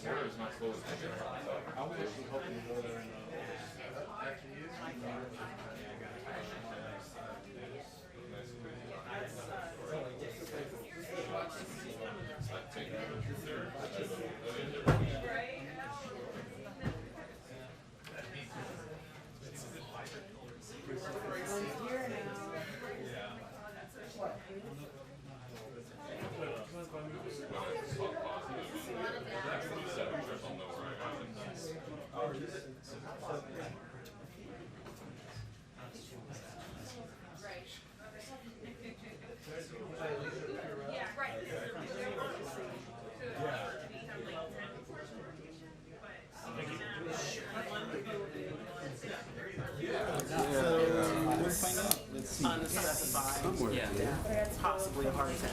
Sarah's not close. I was actually hoping to go there and unspecified, yeah, possibly a heart attack.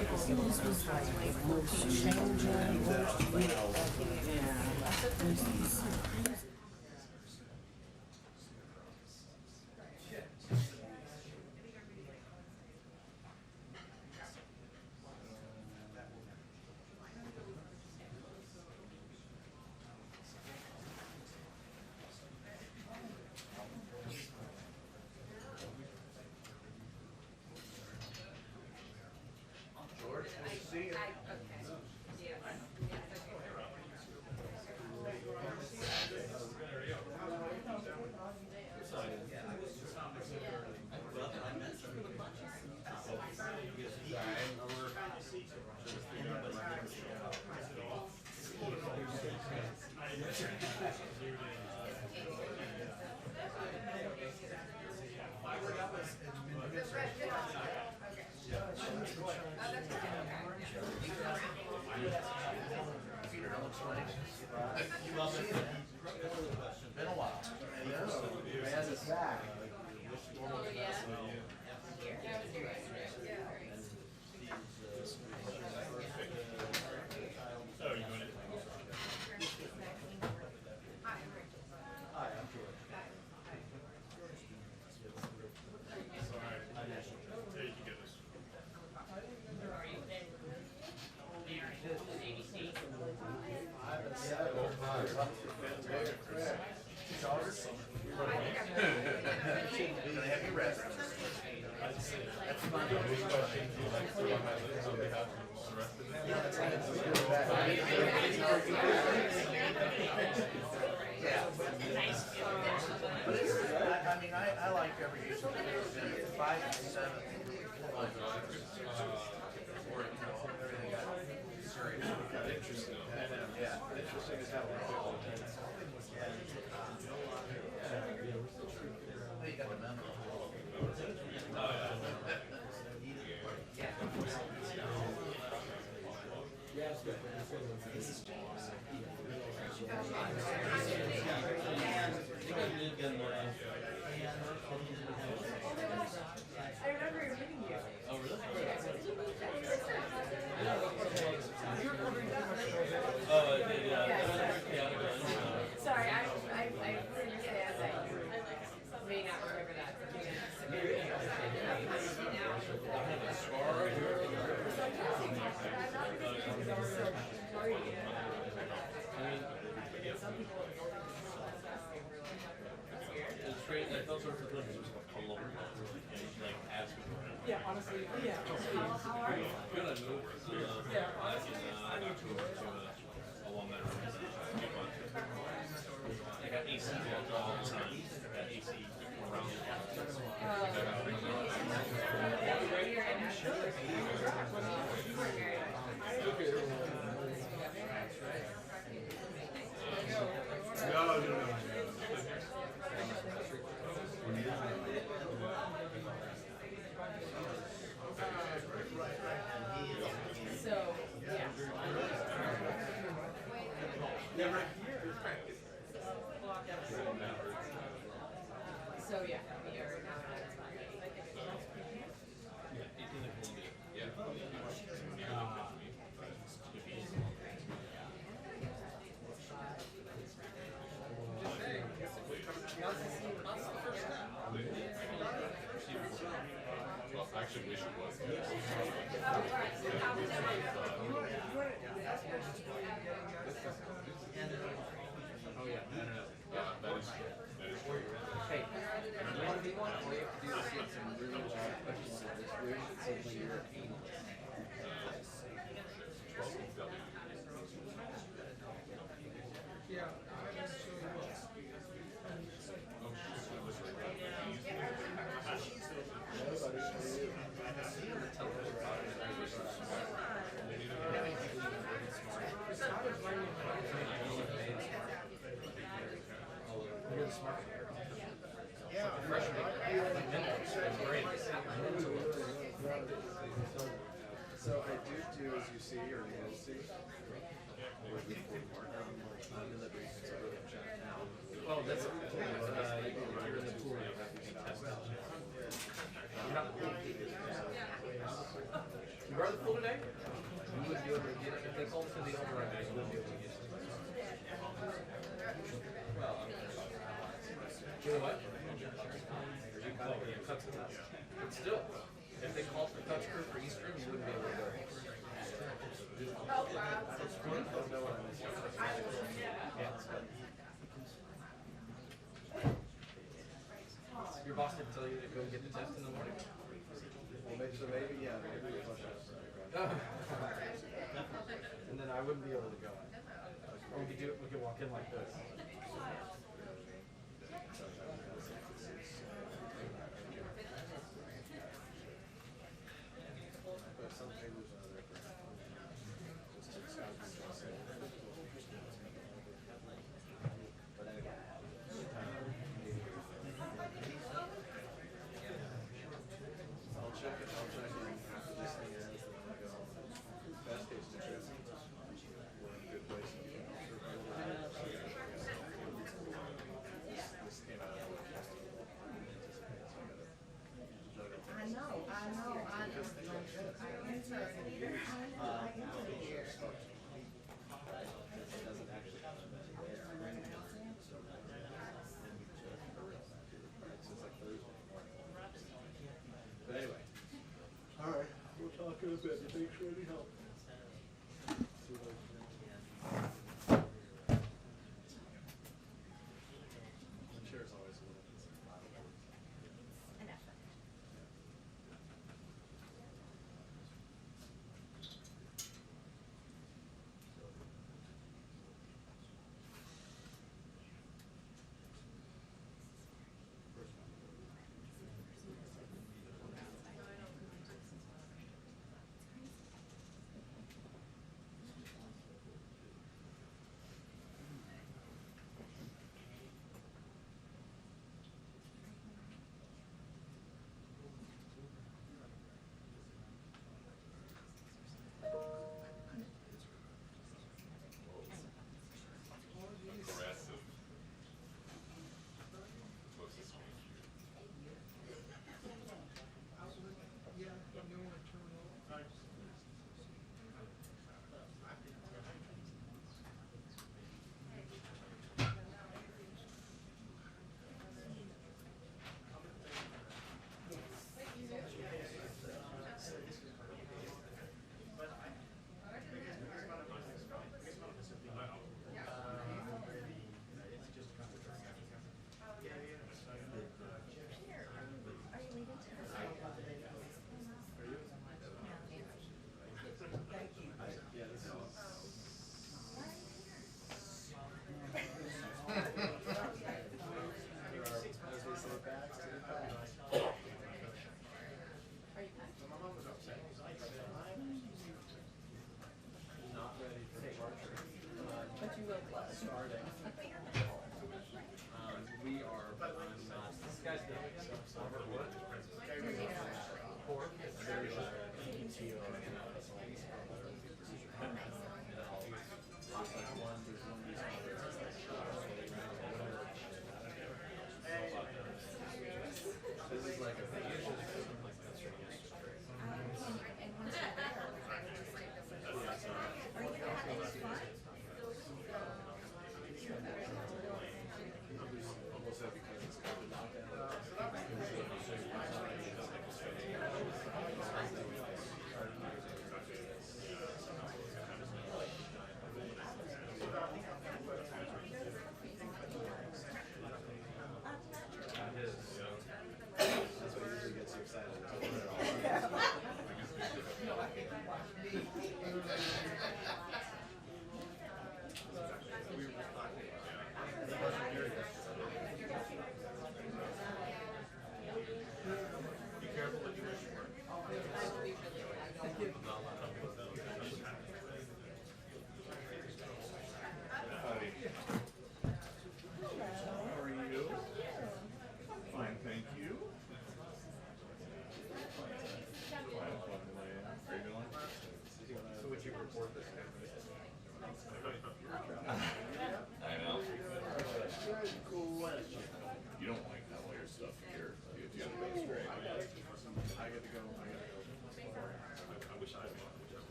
Been a while. Has his back. I mean, I like every age of 5 and 7. interesting. Yeah, interesting as hell. You got the memo. I remember meeting you. Oh, really? Oh, I did, yeah. Sorry, I understand that you may not remember that. Like those sorts of things just pull over like ask me. Yeah, honestly, yeah. How are you? Good, I moved I moved to along that road. I got AC all the time. I got AC around the house. So yeah, we are now. Well, actually, we should was. Oh yeah, no. That is true. That is true. Hey, all you have to do is get some really loud questions in this room so when you're an analyst. So I do as you see or you will see. Well, that's you're in the pool. You're not the pool. You are the pool today? You wouldn't be able to get it if they called for the override. You wouldn't be able to get it. Well, you know what? But still, if they called for touch group for Eastern, you wouldn't be able to go. Your boss didn't tell you to go get the test in the morning? Well, maybe, yeah, maybe push-ups. And then I wouldn't be able to go. Or we could walk in like this. But anyway. All right, we'll talk in a bit. Thanks for any help. The chair's always a little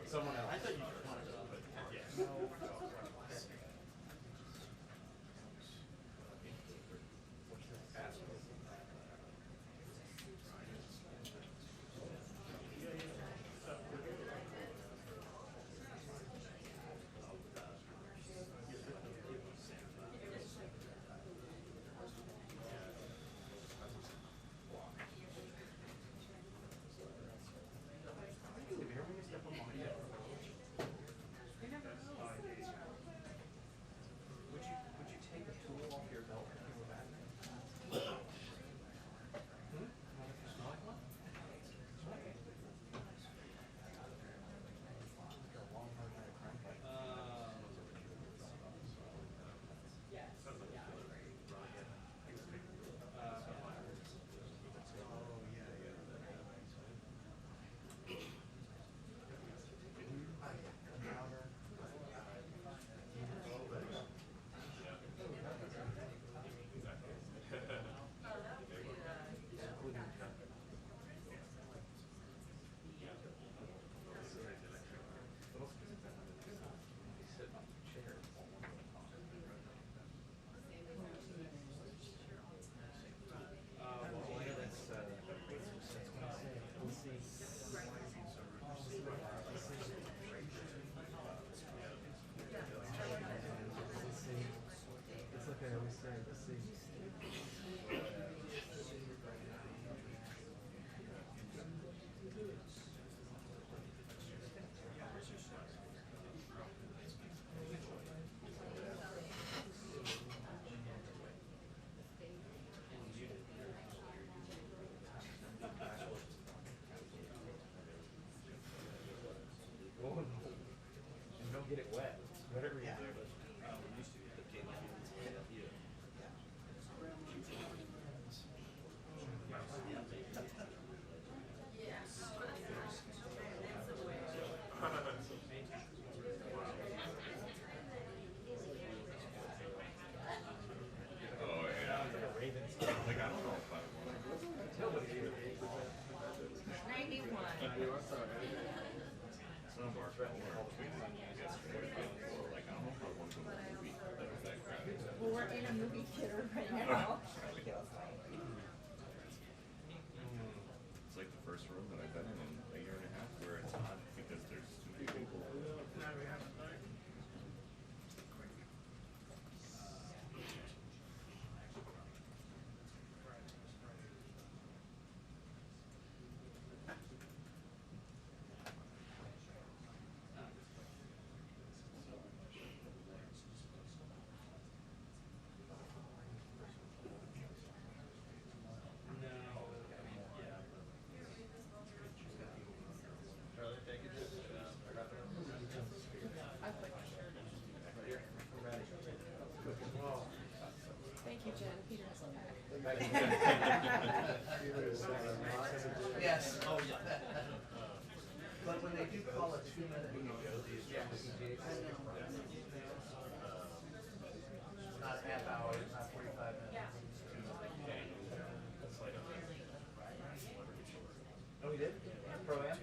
Someone else. Would you take a tool off your belt if you were back there? And don't get it wet. Whatever you do. Oh, yeah. Like, I don't know if I want. 91. Some of our tweets and you guys are like, I don't know if I want to go to the movie. Like, that crap. Well, we're in a movie theater right now. It's like the first room that I've been in a year and a half where it's hot because there's too many people. Thank you, Jen. Peter has a pack. Yes. Oh, yeah. But when they do call a 2-minute not a half hour, it's not 45 minutes. Oh, we did? Pro-Am?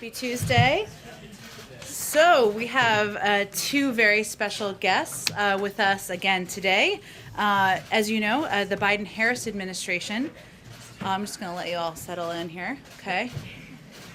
Happy Tuesday. So we have two very special guests with us again today. As you know, the Biden-Harris administration. I'm just going to let you all settle in here. Okay.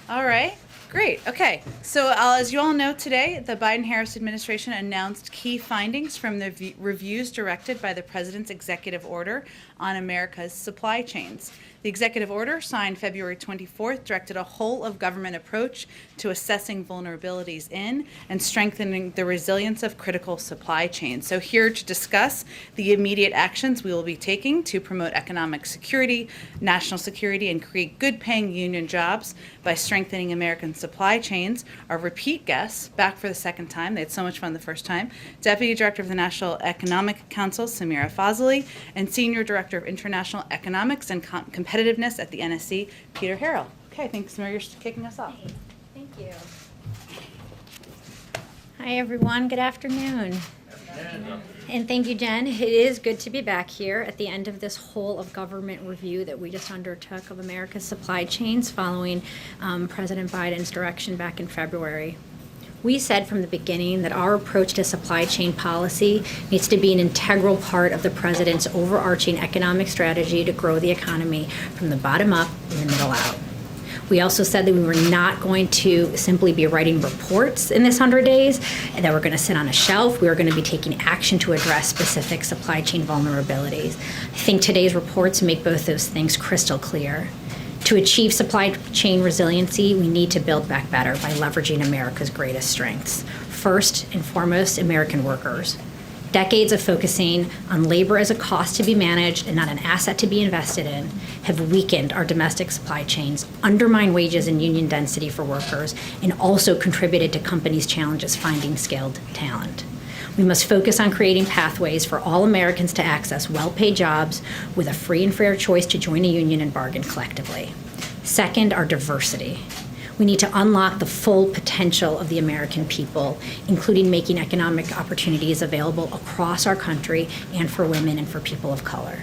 All right. Great. Okay. So as you all know today, the Biden-Harris administration announced key findings from the reviews directed by the President's executive order on America's supply chains. The executive order, signed February 24th, directed a whole-of-government approach to assessing vulnerabilities in and strengthening the resilience of critical supply chains. So here to discuss the immediate actions we will be taking to promote economic security, national security, and create good-paying union jobs by strengthening American supply chains are repeat guests, back for the second time. They had so much fun the first time. Deputy Director of the National Economic Council, Sameera Fazili, and Senior Director of International Economics and Competitiveness at the NSC, Peter Harrell. Okay, thanks, Sameera. You're kicking us off. Thank you. Hi, everyone. Good afternoon. And thank you, Jen. It is good to be back here at the end of this whole of government review that we just undertook of America's supply chains following President Biden's direction back in February. We said from the beginning that our approach to supply chain policy needs to be an integral part of the president's overarching economic strategy to grow the economy from the bottom up and the middle out. We also said that we were not going to simply be writing reports in this 100 days and that we're going to sit on a shelf. We were going to be taking action to address specific supply chain vulnerabilities. I think today's reports make both those things crystal clear. To achieve supply chain resiliency, we need to build back better by leveraging America's greatest strengths. First and foremost, American workers. Decades of focusing on labor as a cost to be managed and not an asset to be invested in have weakened our domestic supply chains, undermined wages and union density for workers, and also contributed to companies' challenges finding skilled talent. We must focus on creating pathways for all Americans to access well-paid jobs with a free and fair choice to join a union and bargain collectively. Second, our diversity. We need to unlock the full potential of the American people, including making economic opportunities available across our country and for women and for people of color.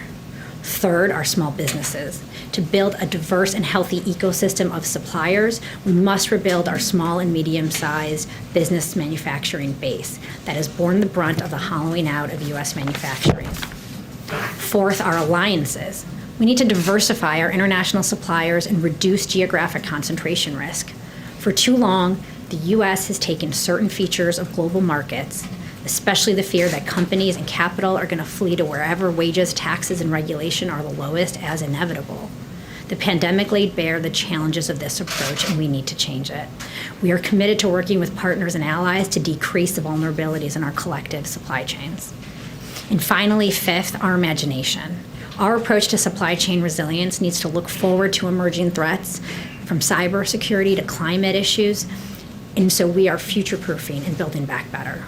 Third, our small businesses. To build a diverse and healthy ecosystem of suppliers, we must rebuild our small and medium-sized business manufacturing base that has borne the brunt of the hollowing out of U.S. manufacturing. Fourth, our alliances. We need to diversify our international suppliers and reduce geographic concentration risk. For too long, the U.S. has taken certain features of global markets, especially the fear that companies and capital are going to flee to wherever wages, taxes, and regulation are the lowest, as inevitable. The pandemic laid bare the challenges of this approach, and we need to change it. We are committed to working with partners and allies to decrease the vulnerabilities in our collective supply chains. And finally, fifth, our imagination. Our approach to supply chain resilience needs to look forward to emerging threats, from cybersecurity to climate issues, and so we are future-proofing and building back better.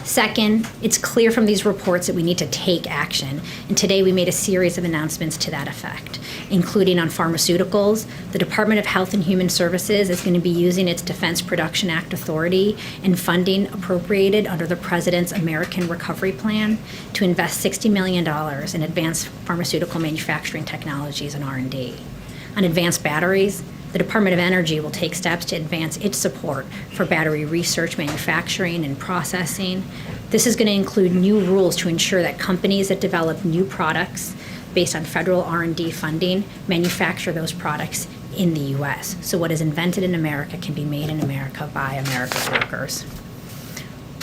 Second, it's clear from these reports that we need to take action, and today we made a series of announcements to that effect, including on pharmaceuticals. The Department of Health and Human Services is going to be using its Defense Production Act authority and funding appropriated under the President's American Recovery Plan to invest $60 million in advanced pharmaceutical manufacturing technologies and R&D. On advanced batteries, the Department of Energy will take steps to advance its support for battery research, manufacturing, and processing. This is going to include new rules to ensure that companies that develop new products based on federal R&D funding manufacture those products in the U.S. So what is invented in America can be made in America by America's workers.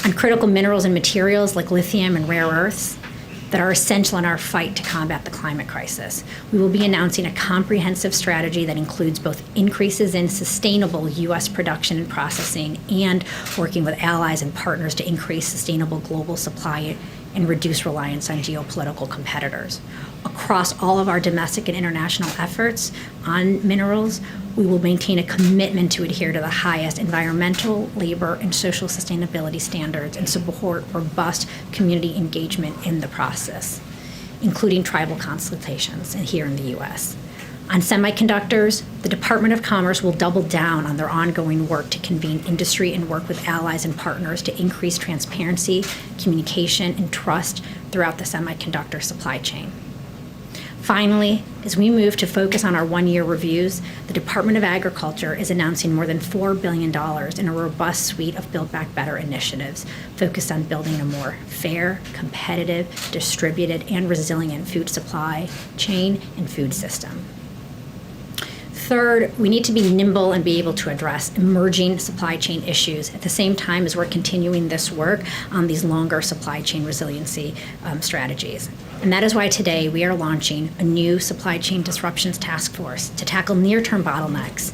On critical minerals and materials like lithium and rare earths, that are essential in our fight to combat the climate crisis. We will be announcing a comprehensive strategy that includes both increases in sustainable U.S. production and processing and working with allies and partners to increase sustainable global supply and reduce reliance on geopolitical competitors. Across all of our domestic and international efforts on minerals, we will maintain a commitment to adhere to the highest environmental, labor, and social sustainability standards and support robust community engagement in the process, including tribal consultations here in the U.S. On semiconductors, the Department of Commerce will double down on their ongoing work to convene industry and work with allies and partners to increase transparency, communication, and trust throughout the semiconductor supply chain. Finally, as we move to focus on our one-year reviews, the Department of Agriculture is announcing more than $4 billion in a robust suite of Build Back Better initiatives focused on building a more fair, competitive, distributed, and resilient food supply chain and food system. Third, we need to be nimble and be able to address emerging supply chain issues at the same time as we're continuing this work on these longer supply chain resiliency strategies. And that is why today we are launching a new supply chain disruptions task force to tackle near-term bottlenecks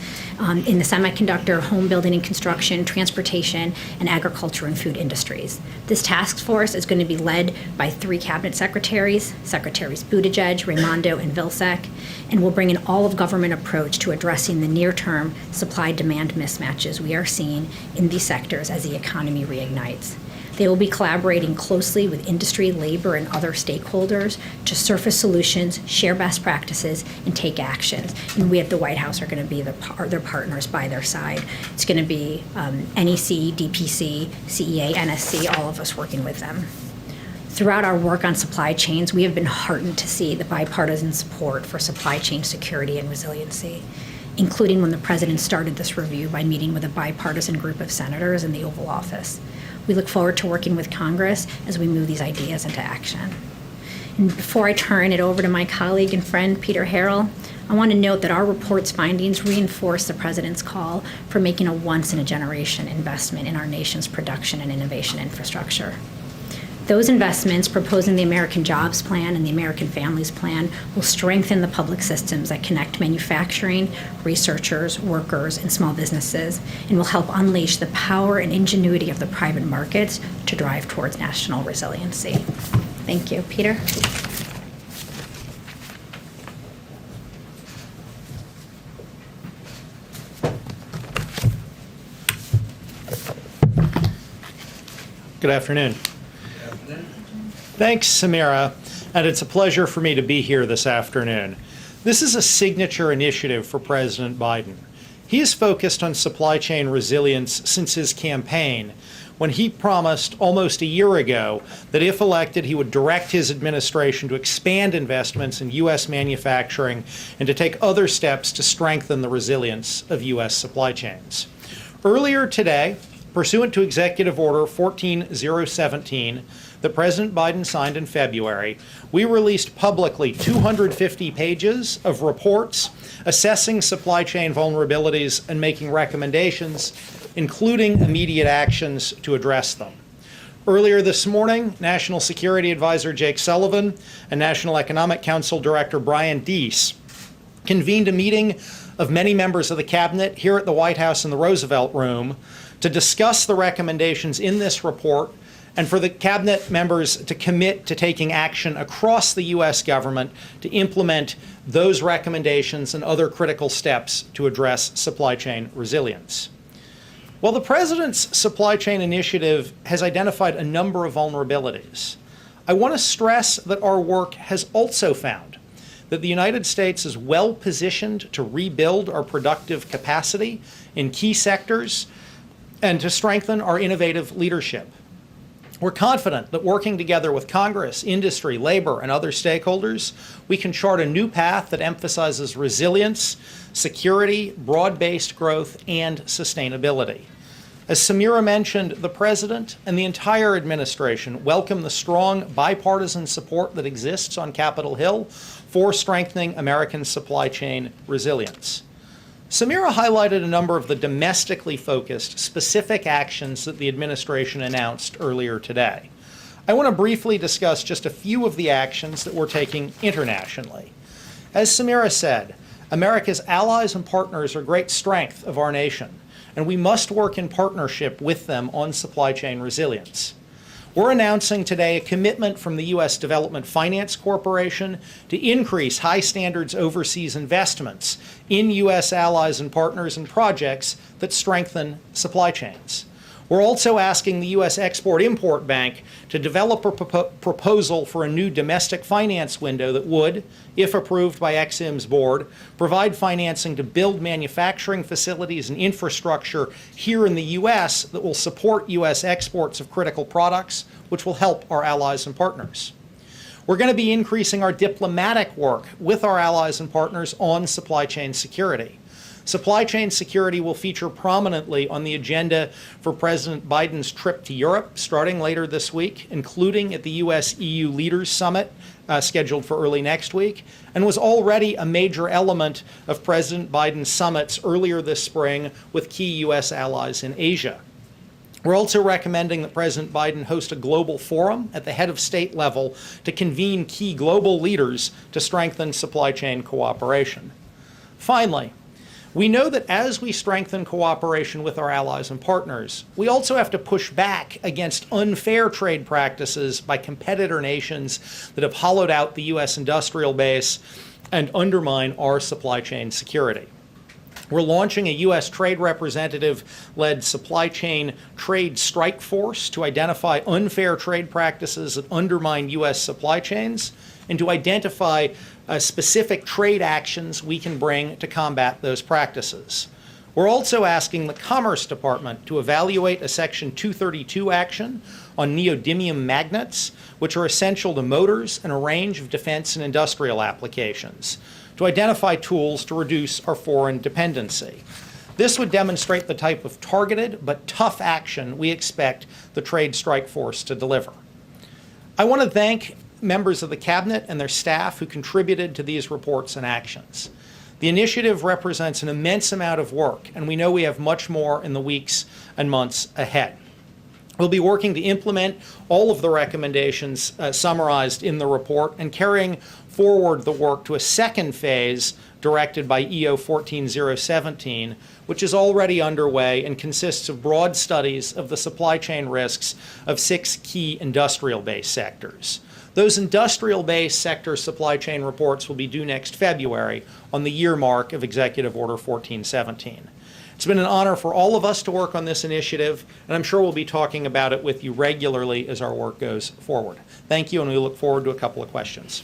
in the semiconductor, home building and construction, transportation, and agriculture and food industries. This task force is going to be led by 3 cabinet secretaries, Secretaries Buttigieg, Raimondo, and Vilsack, and will bring an all-of-government approach to addressing the near-term supply-demand mismatches we are seeing in these sectors as the economy reignites. They will be collaborating closely with industry, labor, and other stakeholders to surface solutions, share best practices, and take actions. And we at the White House are going to be their partners by their side. It's going to be NEC, DPC, CEA, NSC, all of us working with them. Throughout our work on supply chains, we have been heartened to see the bipartisan support for supply chain security and resiliency, including when the President started this review by meeting with a bipartisan group of senators in the Oval Office. We look forward to working with Congress as we move these ideas into action. And before I turn it over to my colleague and friend, Peter Harrell, I want to note that our report's findings reinforce the President's call for making a once-in-a-generation investment in our nation's production and innovation infrastructure. Those investments proposed in the American Jobs Plan and the American Families Plan will strengthen the public systems that connect manufacturing, researchers, workers, and small businesses, and will help unleash the power and ingenuity of the private markets to drive towards national resiliency. Thank you. Peter? Good afternoon. Thanks, Sameera, and it's a pleasure for me to be here this afternoon. This is a signature initiative for President Biden. He has focused on supply chain resilience since his campaign, when he promised almost a year ago that if elected, he would direct his administration to expand investments in U.S. manufacturing and to take other steps to strengthen the resilience of U.S. supply chains. Earlier today, pursuant to Executive Order 14017, that President Biden signed in February, we released publicly 250 pages of reports assessing supply chain vulnerabilities and making recommendations, including immediate actions to address them. Earlier this morning, National Security Advisor Jake Sullivan and National Economic Council Director Brian Deese convened a meeting of many members of the Cabinet here at the White House in the Roosevelt Room to discuss the recommendations in this report and for the Cabinet members to commit to taking action across the U.S. government to implement those recommendations and other critical steps to address supply chain resilience. While the President's supply chain initiative has identified a number of vulnerabilities, I want to stress that our work has also found that the United States is well positioned to rebuild our productive capacity in key sectors and to strengthen our innovative leadership. We're confident that working together with Congress, industry, labor, and other stakeholders, we can chart a new path that emphasizes resilience, security, broad-based growth, and sustainability. As Sameera mentioned, the President and the entire administration welcome the strong bipartisan support that exists on Capitol Hill for strengthening American supply chain resilience. Sameera highlighted a number of the domestically focused specific actions that the administration announced earlier today. I want to briefly discuss just a few of the actions that we're taking internationally. As Sameera said, America's allies and partners are great strength of our nation, and we must work in partnership with them on supply chain resilience. We're announcing today a commitment from the U.S. Development Finance Corporation to increase high standards overseas investments in U.S. allies and partners and projects that strengthen supply chains. We're also asking the U.S. Export-Import Bank to develop a proposal for a new domestic finance window that would, if approved by EXIM's board, provide financing to build manufacturing facilities and infrastructure here in the U.S. that will support U.S. exports of critical products, which will help our allies and partners. We're going to be increasing our diplomatic work with our allies and partners on supply chain security. Supply chain security will feature prominently on the agenda for President Biden's trip to Europe starting later this week, including at the U.S.-EU Leaders Summit scheduled for early next week, and was already a major element of President Biden's summits earlier this spring with key U.S. allies in Asia. We're also recommending that President Biden host a global forum at the head of state level to convene key global leaders to strengthen supply chain cooperation. Finally, we know that as we strengthen cooperation with our allies and partners, we also have to push back against unfair trade practices by competitor nations that have hollowed out the U.S. industrial base and undermine our supply chain security. We're launching a U.S. trade representative-led supply chain trade strike force to identify unfair trade practices that undermine U.S. supply chains and to identify specific trade actions we can bring to combat those practices. We're also asking the Commerce Department to evaluate a Section 232 action on neodymium magnets, which are essential to motors and a range of defense and industrial applications, to identify tools to reduce our foreign dependency. This would demonstrate the type of targeted but tough action we expect the Trade Strike Force to deliver. I want to thank members of the Cabinet and their staff who contributed to these reports and actions. The initiative represents an immense amount of work, and we know we have much more in the weeks and months ahead. We'll be working to implement all of the recommendations summarized in the report and carrying forward the work to a second phase directed by EO 14017, which is already underway and consists of broad studies of the supply chain risks of 6 key industrial-based sectors. Those industrial-based sector supply chain reports will be due next February on the year mark of Executive Order 1417. It's been an honor for all of us to work on this initiative, and I'm sure we'll be talking about it with you regularly as our work goes forward. Thank you, and we look forward to a couple of questions.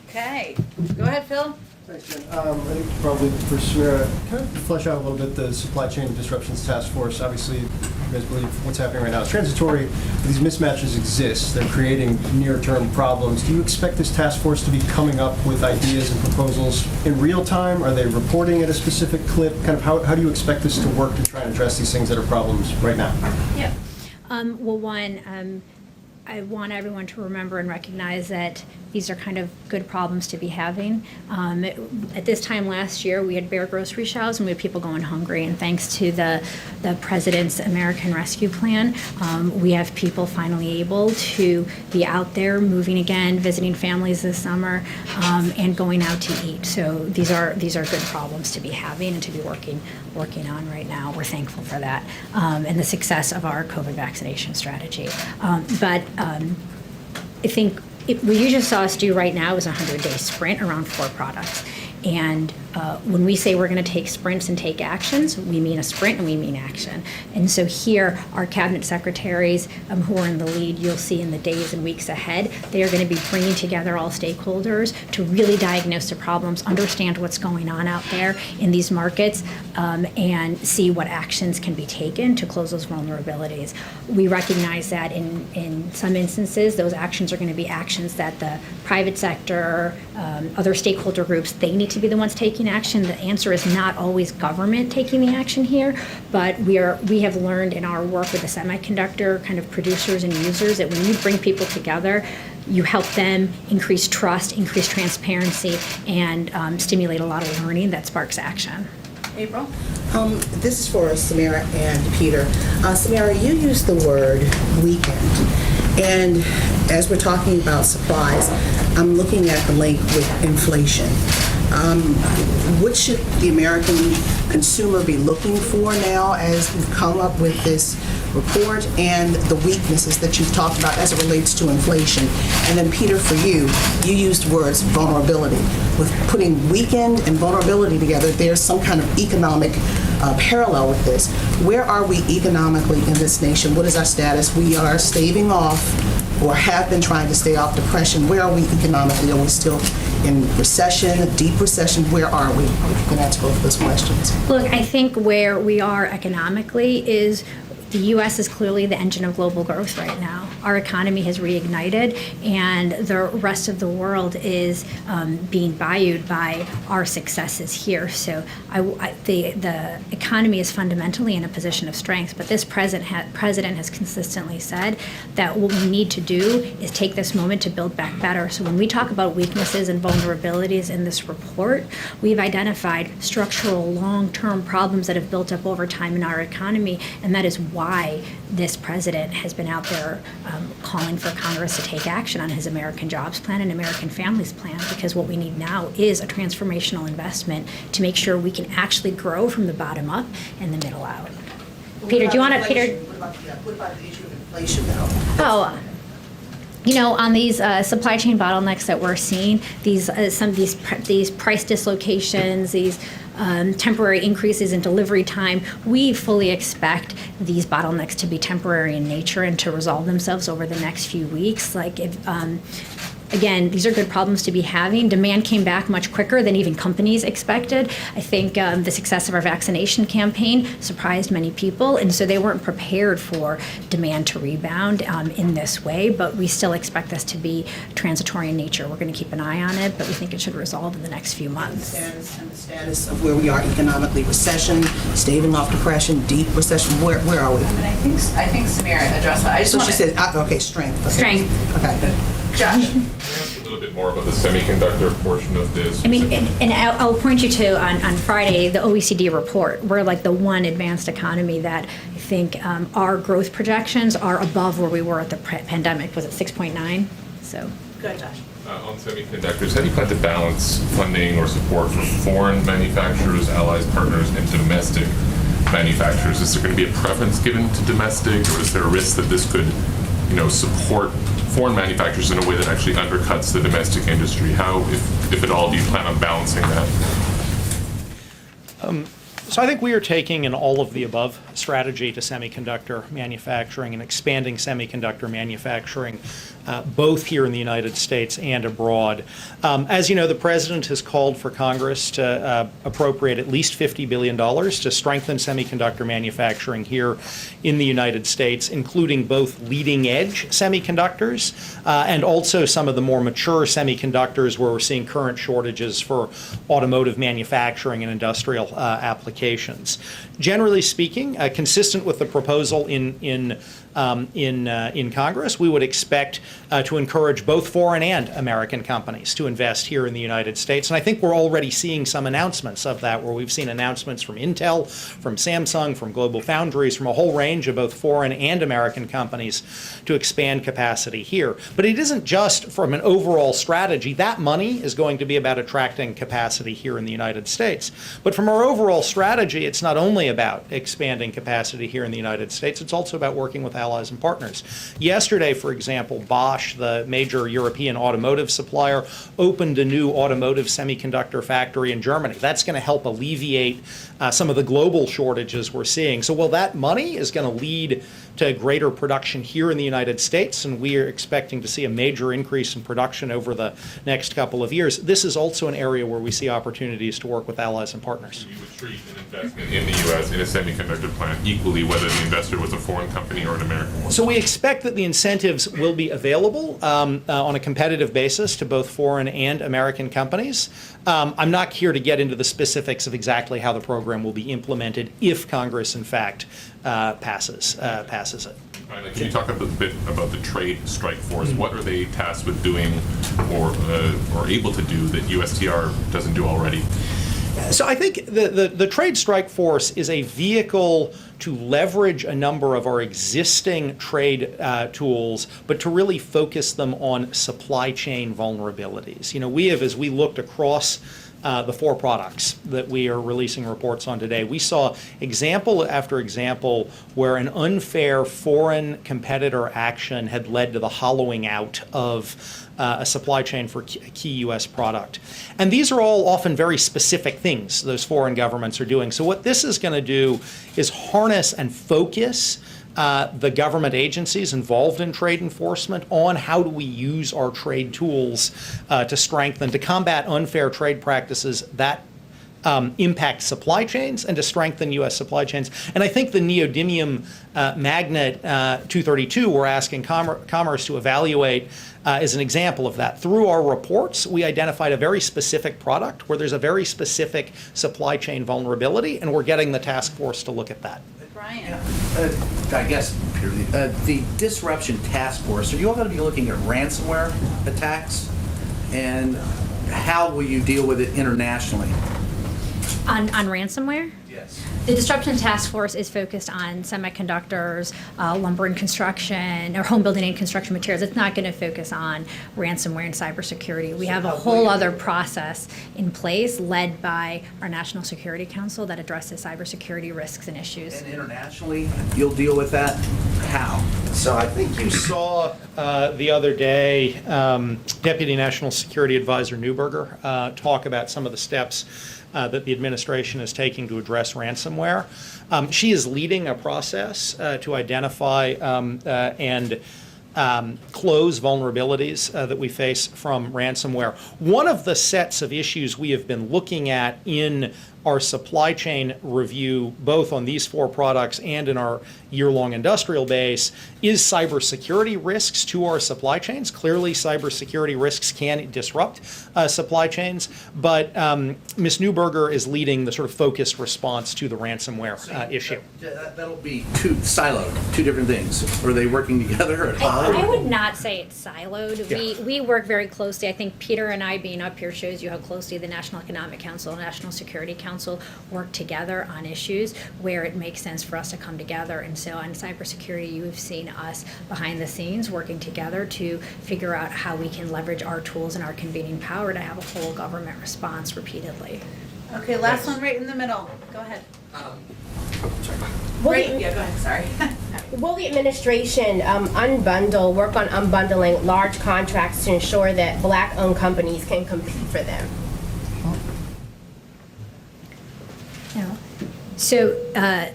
Okay. Go ahead, Phil. Thanks, Jen. I think probably for Sameera, kind of flesh out a little bit the Supply Chain Disruptions Task Force. Obviously, you guys believe what's happening right now is transitory. These mismatches exist. They're creating near-term problems. Do you expect this task force to be coming up with ideas and proposals in real time? Are they reporting at a specific clip? Kind of how do you expect this to work to try and address these things that are problems right now? Yeah. Well, one, I want everyone to remember and recognize that these are kind of good problems to be having. At this time last year, we had bare grocery shelves and we had people going hungry. And thanks to the President's American Rescue Plan, we have people finally able to be out there moving again, visiting families this summer, and going out to eat. So these are good problems to be having and to be working on right now. We're thankful for that, and the success of our COVID vaccination strategy. But I think what you just saw us do right now is a 100-day sprint around 4 products. And when we say we're going to take sprints and take actions, we mean a sprint and we mean action. And so here, our cabinet secretaries who are in the lead, you'll see in the days and weeks ahead, they are going to be bringing together all stakeholders to really diagnose the problems, understand what's going on out there in these markets, and see what actions can be taken to close those vulnerabilities. We recognize that in some instances, those actions are going to be actions that the private sector, other stakeholder groups, they need to be the ones taking action. The answer is not always government taking the action here, but we have learned in our work with the semiconductor kind of producers and users that when you bring people together, you help them increase trust, increase transparency, and stimulate a lot of learning that sparks action. April? This is for Sameera and Peter. Sameera, you used the word weekend. And as we're talking about supplies, I'm looking at the link with inflation. What should the American consumer be looking for now as we've come up with this report and the weaknesses that you've talked about as it relates to inflation? And then Peter, for you, you used words vulnerability. With putting weekend and vulnerability together, there's some kind of economic parallel with this. Where are we economically in this nation? What is our status? We are staving off or have been trying to stay off depression. Where are we economically? Are we still in recession, a deep recession? Where are we? If you can answer both of those questions. Look, I think where we are economically is The U.S. is clearly the engine of global growth right now. Our economy has reignited, and the rest of the world is being valued by our successes here. So the economy is fundamentally in a position of strength, but this president has consistently said that what we need to do is take this moment to build back better. So when we talk about weaknesses and vulnerabilities in this report, we've identified structural long-term problems that have built up over time in our economy, and that is why this president has been out there calling for Congress to take action on his American Jobs Plan and American Families Plan, because what we need now is a transformational investment to make sure we can actually grow from the bottom up and the middle out. Peter, do you want to, Peter? What about the issue of inflation, though? Oh, you know, on these supply chain bottlenecks that we're seeing, some of these price dislocations, these temporary increases in delivery time, we fully expect these bottlenecks to be temporary in nature and to resolve themselves over the next few weeks. Like, again, these are good problems to be having. Demand came back much quicker than even companies expected. I think the success of our vaccination campaign surprised many people, and so they weren't prepared for demand to rebound in this way, but we still expect this to be transitory in nature. We're going to keep an eye on it, but we think it should resolve in the next few months. And the status of where we are economically, recession, staving off depression, deep recession, where are we? And I think Sameera addressed that. I just So want she said, okay, strength. Okay. Strength. Okay, good. Josh. A little bit more about the semiconductor portion of this. I mean, and I'll point you to, on Friday, the OECD report. We're like the one advanced economy that I think our growth projections are above where we were at the pandemic. Was it 6.9? So. Good, Josh. On semiconductors, how do you plan to balance funding or support for foreign manufacturers, allies, partners, and domestic manufacturers? Is there going to be a preference given to domestic, or is there a risk that this could, support foreign manufacturers in a way that actually undercuts the domestic industry? How, if at all, do you plan on balancing that? So I think we are taking an all-of-the-above strategy to semiconductor manufacturing and expanding semiconductor manufacturing, both here in the United States and abroad. As you know, the President has called for Congress to appropriate at least $50 billion to strengthen semiconductor manufacturing here in the United States, including both leading-edge semiconductors and also some of the more mature semiconductors where we're seeing current shortages for automotive manufacturing and industrial applications. Generally speaking, consistent with the proposal in Congress, we would expect to encourage both foreign and American companies to invest here in the United States. And I think we're already seeing some announcements of that, where we've seen announcements from Intel, from Samsung, from Global Foundries, from a whole range of both foreign and American companies to expand capacity here. But it isn't just from an overall strategy. That money is going to be about attracting capacity here in the United States. But from our overall strategy, it's not only about expanding capacity here in the United States, it's also about working with allies and partners. Yesterday, for example, Bosch, the major European automotive supplier, opened a new automotive semiconductor factory in Germany. That's going to help alleviate some of the global shortages we're seeing. So while that money is going to lead to greater production here in the United States, and we are expecting to see a major increase in production over the next couple of years, this is also an area where we see opportunities to work with allies and partners. You would treat an investment in the U.S. in a semiconductor plant equally, whether the investor was a foreign company or an American one? So we expect that the incentives will be available on a competitive basis to both foreign and American companies. I'm not here to get into the specifics of exactly how the program will be implemented if Congress, in fact, passes it. Finally, can you talk a bit about the trade strike force? What are they tasked with doing or able to do that USTR doesn't do already? So I think the trade strike force is a vehicle to leverage a number of our existing trade tools, but to really focus them on supply chain vulnerabilities. We have, as we looked across the 4 products that we are releasing reports on today, we saw example after example where an unfair foreign competitor action had led to the hollowing out of a supply chain for a key U.S. product. And these are all often very specific things those foreign governments are doing. So what this is going to do is harness and focus the government agencies involved in trade enforcement on how do we use our trade tools to strengthen, to combat unfair trade practices that impact supply chains and to strengthen U.S. supply chains. And I think the neodymium magnet 232 we're asking Commerce to evaluate is an example of that. Through our reports, we identified a very specific product where there's a very specific supply chain vulnerability, and we're getting the task force to look at that. Brian. I guess, Peter, the disruption task force, are you all going to be looking at ransomware attacks? And how will you deal with it internationally? On ransomware? Yes. The Disruption Task Force is focused on semiconductors, lumber and construction, or home building and construction materials. It's not going to focus on ransomware and cybersecurity. We have a whole other process in place led by our National Security Council that addresses cybersecurity risks and issues. And internationally, you'll deal with that? How? So I think you saw the other day Deputy National Security Advisor Neuberger talk about some of the steps that the administration is taking to address ransomware. She is leading a process to identify and close vulnerabilities that we face from ransomware. One of the sets of issues we have been looking at in our supply chain review, both on these 4 products and in our year-long industrial base, is cybersecurity risks to our supply chains. Clearly, cybersecurity risks can disrupt supply chains, but Ms. Neuberger is leading the sort of focused response to the ransomware issue. That'll be two different things. Are they working together at all? I would not say it's siloed. Yeah. We work very closely. I think Peter and I being up here shows you how closely the National Economic Council and National Security Council work together on issues where it makes sense for us to come together. And so on cybersecurity, you have seen us behind the scenes working together to figure out how we can leverage our tools and our convening power to have a whole government response repeatedly. Okay, last one right in the middle. Go ahead. Will Right, the, yeah, go ahead, sorry. will the administration work on unbundling large contracts to ensure that Black-owned companies can compete for them? No. So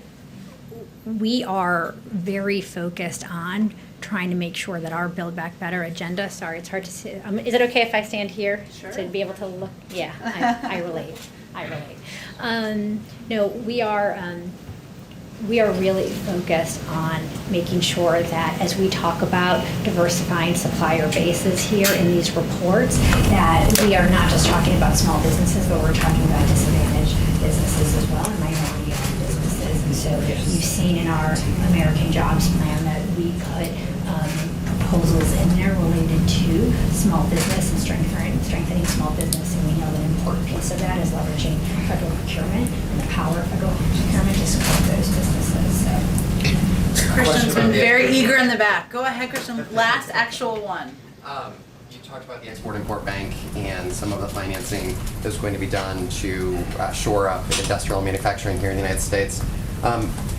we are very focused on trying to make sure that our Build Back Better agenda, sorry, it's hard to see. Is it okay if I stand here? Sure. To be able to look? Yeah, I relate. No, we are really focused on making sure that as we talk about diversifying supplier bases here in these reports, that we are not just talking about small businesses, but we're talking about disadvantaged businesses as well and minority-owned businesses. And so you've seen in our American Jobs Plan that we put proposals in there related to small business and strengthening small business. And we know that an important piece of that is leveraging federal procurement and the power of federal procurement to support those businesses. So. Christian's been very eager in the back. Go ahead, Christian. Last actual one. You talked about the Export-Import Bank and some of the financing that's going to be done to shore up industrial manufacturing here in the United States.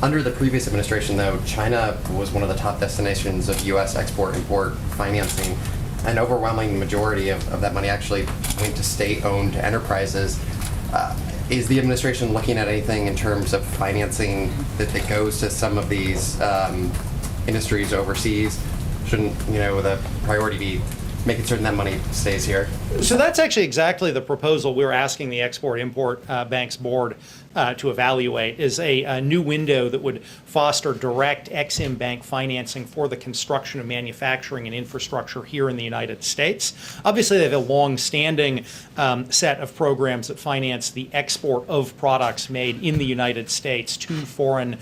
Under the previous administration, though, China was one of the top destinations of U.S. export-import financing. An overwhelming majority of that money actually went to state-owned enterprises. Is the administration looking at anything in terms of financing that goes to some of these industries overseas? Shouldn't, the priority be making certain that money stays here? So that's actually exactly the proposal we're asking the Export-Import Bank's board to evaluate, is a new window that would foster direct Ex-Im Bank financing for the construction of manufacturing and infrastructure here in the United States. Obviously, they have a long-standing set of programs that finance the export of products made in the United States to foreign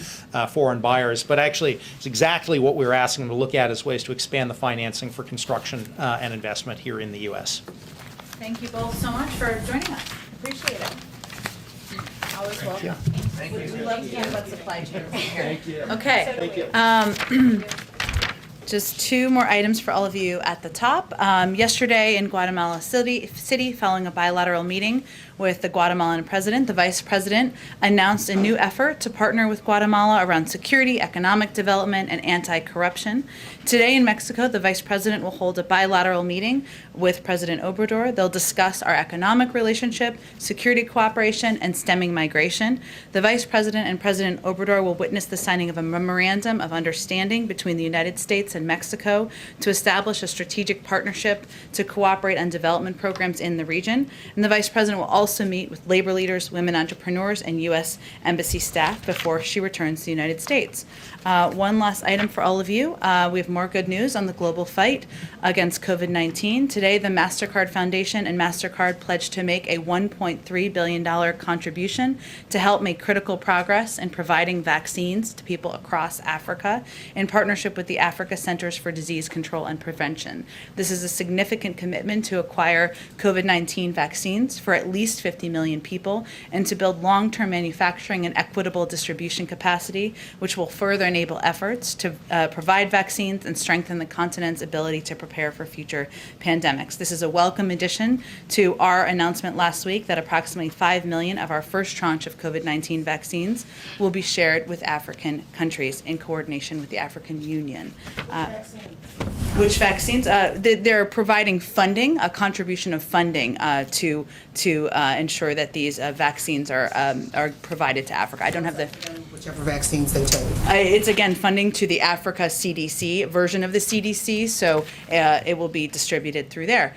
buyers. But actually, it's exactly what we're asking them to look at as ways to expand the financing for construction and investment here in the U.S. Thank you both so much for joining us. Appreciate it. Always welcome. Thank you. We love to talk about supply chain here. Thank you. Okay. Thank you. Just 2 more items for all of you at the top. Yesterday in Guatemala City, following a bilateral meeting with the Guatemalan president, the vice president announced a new effort to partner with Guatemala around security, economic development, and anti-corruption. Today in Mexico, the vice president will hold a bilateral meeting with President Obrador. They'll discuss our economic relationship, security cooperation, and stemming migration. The vice president and President Obrador will witness the signing of a memorandum of understanding between the United States and Mexico to establish a strategic partnership to cooperate on development programs in the region. And the Vice President will also meet with labor leaders, women entrepreneurs, and U.S. Embassy staff before she returns to the United States. One last item for all of you. We have more good news on the global fight against COVID-19. Today, the MasterCard Foundation and MasterCard pledged to make a $1.3 billion contribution to help make critical progress in providing vaccines to people across Africa in partnership with the Africa Centers for Disease Control and Prevention. This is a significant commitment to acquire COVID-19 vaccines for at least 50 million people and to build long-term manufacturing and equitable distribution capacity, which will further enable efforts to provide vaccines and strengthen the continent's ability to prepare for future pandemics. This is a welcome addition to our announcement last week that approximately 5 million of our first tranche of COVID-19 vaccines will be shared with African countries in coordination with the African Union. Which vaccines? They're providing funding, a contribution of funding to ensure that these vaccines are provided to Africa. I don't have the Whichever vaccines they take. It's again funding to the Africa CDC version of the CDC, so it will be distributed through there.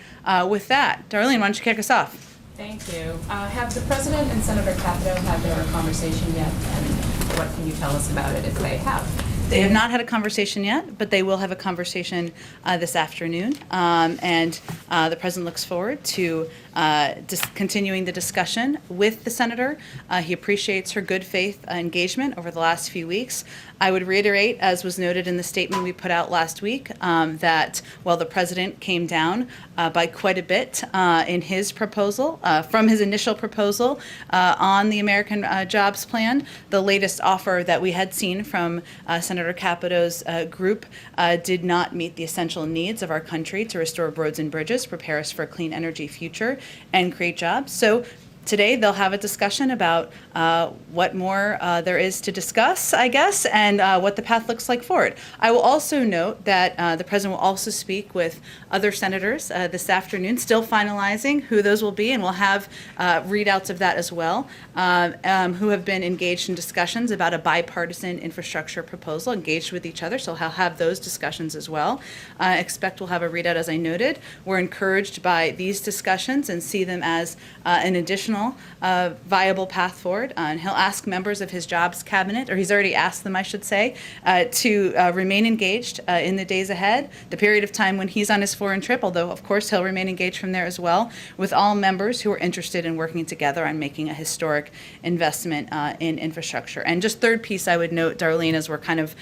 With that, Darlene, why don't you kick us off? Thank you. Have the President and Senator Capito had their conversation yet, and what can you tell us about it if they have? They have not had a conversation yet, but they will have a conversation this afternoon. And the President looks forward to continuing the discussion with the Senator. He appreciates her good faith engagement over the last few weeks. I would reiterate, as was noted in the statement we put out last week, that while the President came down by quite a bit in his proposal, from his initial proposal on the American Jobs Plan, the latest offer that we had seen from Senator Capito's group did not meet the essential needs of our country to restore roads and bridges, prepare us for a clean energy future, and create jobs. So today they'll have a discussion about what more there is to discuss, I guess, and what the path looks like forward. I will also note that the President will also speak with other senators this afternoon, still finalizing who those will be, and we'll have readouts of that as well, who have been engaged in discussions about a bipartisan infrastructure proposal, engaged with each other, so he'll have those discussions as well. Expect we'll have a readout, as I noted. We're encouraged by these discussions and see them as an additional viable path forward. And he'll ask members of his jobs cabinet, or he's already asked them, I should say, to remain engaged in the days ahead, the period of time when he's on his foreign trip, although, of course, he'll remain engaged from there as well, with all members who are interested in working together on making a historic investment in infrastructure. And just third piece I would note, Darlene, as we're kind of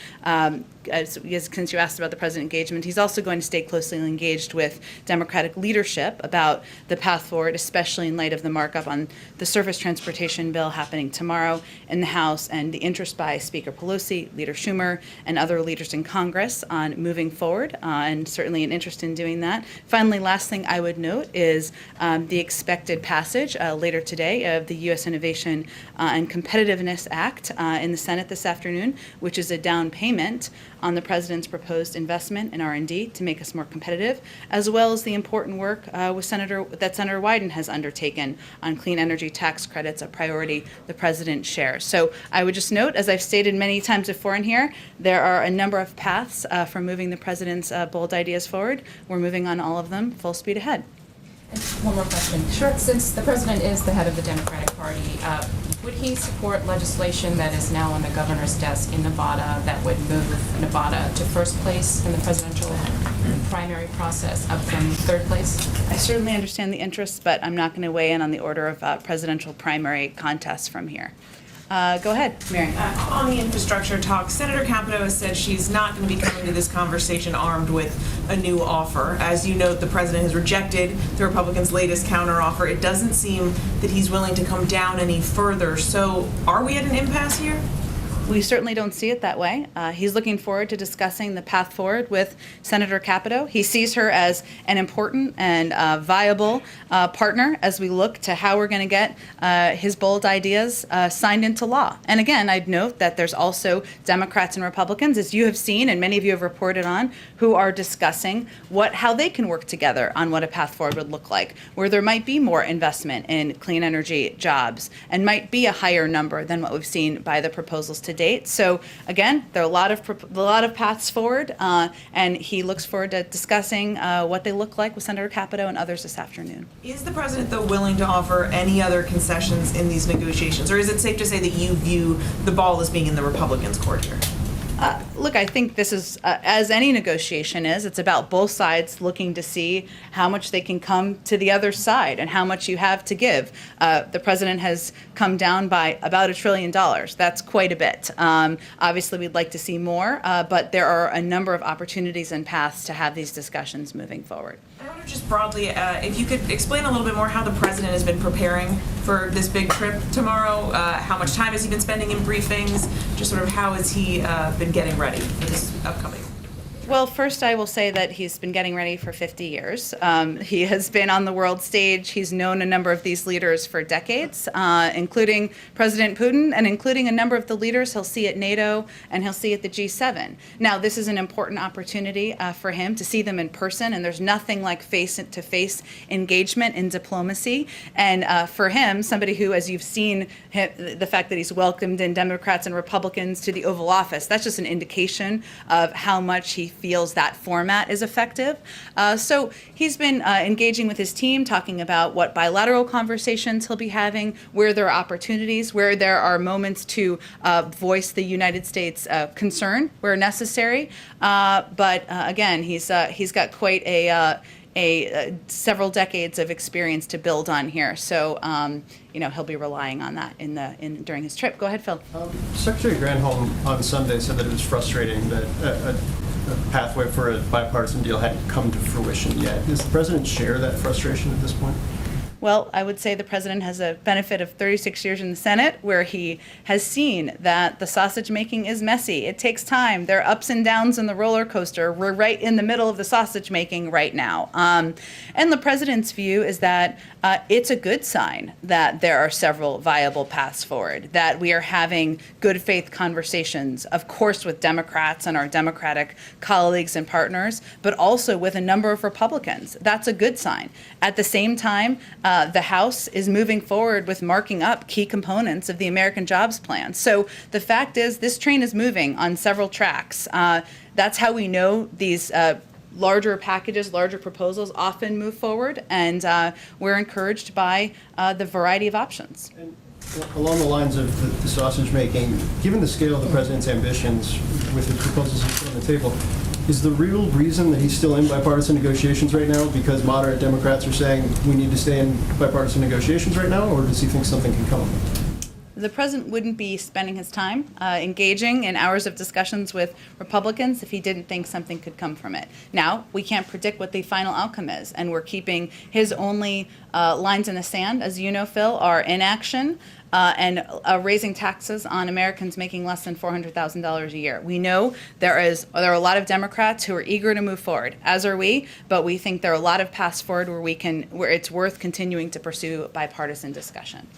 since you asked about the President engagement, he's also going to stay closely engaged with Democratic leadership about the path forward, especially in light of the markup on the surface transportation bill happening tomorrow in the House and the interest by Speaker Pelosi, Leader Schumer, and other leaders in Congress on moving forward, and certainly an interest in doing that. Finally, last thing I would note is the expected passage later today of the U.S. Innovation and Competitiveness Act in the Senate this afternoon, which is a down payment on the President's proposed investment in R&D to make us more competitive, as well as the important work that Senator Wyden has undertaken on clean energy tax credits, a priority the President shares. So I would just note, as I've stated many times before in here, there are a number of paths for moving the President's bold ideas forward. We're moving on all of them full speed ahead. One more question. Sure. Since the President is the head of the Democratic Party, would he support legislation that is now on the governor's desk in Nevada that would move Nevada to first place in the presidential primary process up from third place? I certainly understand the interest, but I'm not going to weigh in on the order of presidential primary contests from here. Go ahead, Mary. On the infrastructure talk, Senator Capito has said she's not going to be coming to this conversation armed with a new offer. As you note, the President has rejected the Republicans' latest counteroffer. It doesn't seem that he's willing to come down any further. So are we at an impasse here? We certainly don't see it that way. He's looking forward to discussing the path forward with Senator Capito. He sees her as an important and viable partner as we look to how we're going to get his bold ideas signed into law. And again, I'd note that there's also Democrats and Republicans, as you have seen and many of you have reported on, who are discussing how they can work together on what a path forward would look like, where there might be more investment in clean energy jobs and might be a higher number than what we've seen by the proposals to date. So again, there are a lot of paths forward, and he looks forward to discussing what they look like with Senator Capito and others this afternoon. Is the president, though, willing to offer any other concessions in these negotiations, or is it safe to say that you view the ball as being in the Republicans' court here? Look, I think this is, as any negotiation is, it's about both sides looking to see how much they can come to the other side and how much you have to give. The president has come down by about $1 trillion. That's quite a bit. Obviously, we'd like to see more, but there are a number of opportunities and paths to have these discussions moving forward. I wonder just broadly, if you could explain a little bit more how the president has been preparing for this big trip tomorrow. How much time has he been spending in briefings? Just sort of how has he been getting ready for this upcoming? Well, first I will say that he's been getting ready for 50 years. He has been on the world stage. He's known a number of these leaders for decades, including President Putin and including a number of the leaders he'll see at NATO and he'll see at the G7. Now, this is an important opportunity for him to see them in person, and there's nothing like face-to-face engagement in diplomacy. And for him, somebody who, as you've seen, the fact that he's welcomed in Democrats and Republicans to the Oval Office, that's just an indication of how much he feels that format is effective. So he's been engaging with his team, talking about what bilateral conversations he'll be having, where there are opportunities, where there are moments to voice the United States concern where necessary. But again, he's got quite a several decades of experience to build on here. So he'll be relying on that during his trip. Go ahead, Phil. Secretary Granholm on Sunday said that it was frustrating that a pathway for a bipartisan deal hadn't come to fruition yet. Does the president share that frustration at this point? Well, I would say the president has a benefit of 36 years in the Senate, where he has seen that the sausage making is messy. It takes time. There are ups and downs in the roller coaster. We're right in the middle of the sausage making right now. And the president's view is that it's a good sign that there are several viable paths forward, that we are having good faith conversations, of course, with Democrats and our Democratic colleagues and partners, but also with a number of Republicans. That's a good sign. At the same time, the House is moving forward with marking up key components of the American Jobs Plan. So the fact is, this train is moving on several tracks. That's how we know these larger packages, larger proposals often move forward, and we're encouraged by the variety of options. And along the lines of the sausage making, given the scale of the president's ambitions with the proposals he's put on the table, is the real reason that he's still in bipartisan negotiations right now because moderate Democrats are saying we need to stay in bipartisan negotiations right now, or does he think something can come? The president wouldn't be spending his time engaging in hours of discussions with Republicans if he didn't think something could come from it. Now, we can't predict what the final outcome is, and we're keeping his only lines in the sand, as you know, Phil, are inaction and raising taxes on Americans making less than $400,000 a year. We know there are a lot of Democrats who are eager to move forward, as are we, but we think there are a lot of paths forward where it's worth continuing to pursue bipartisan discussion.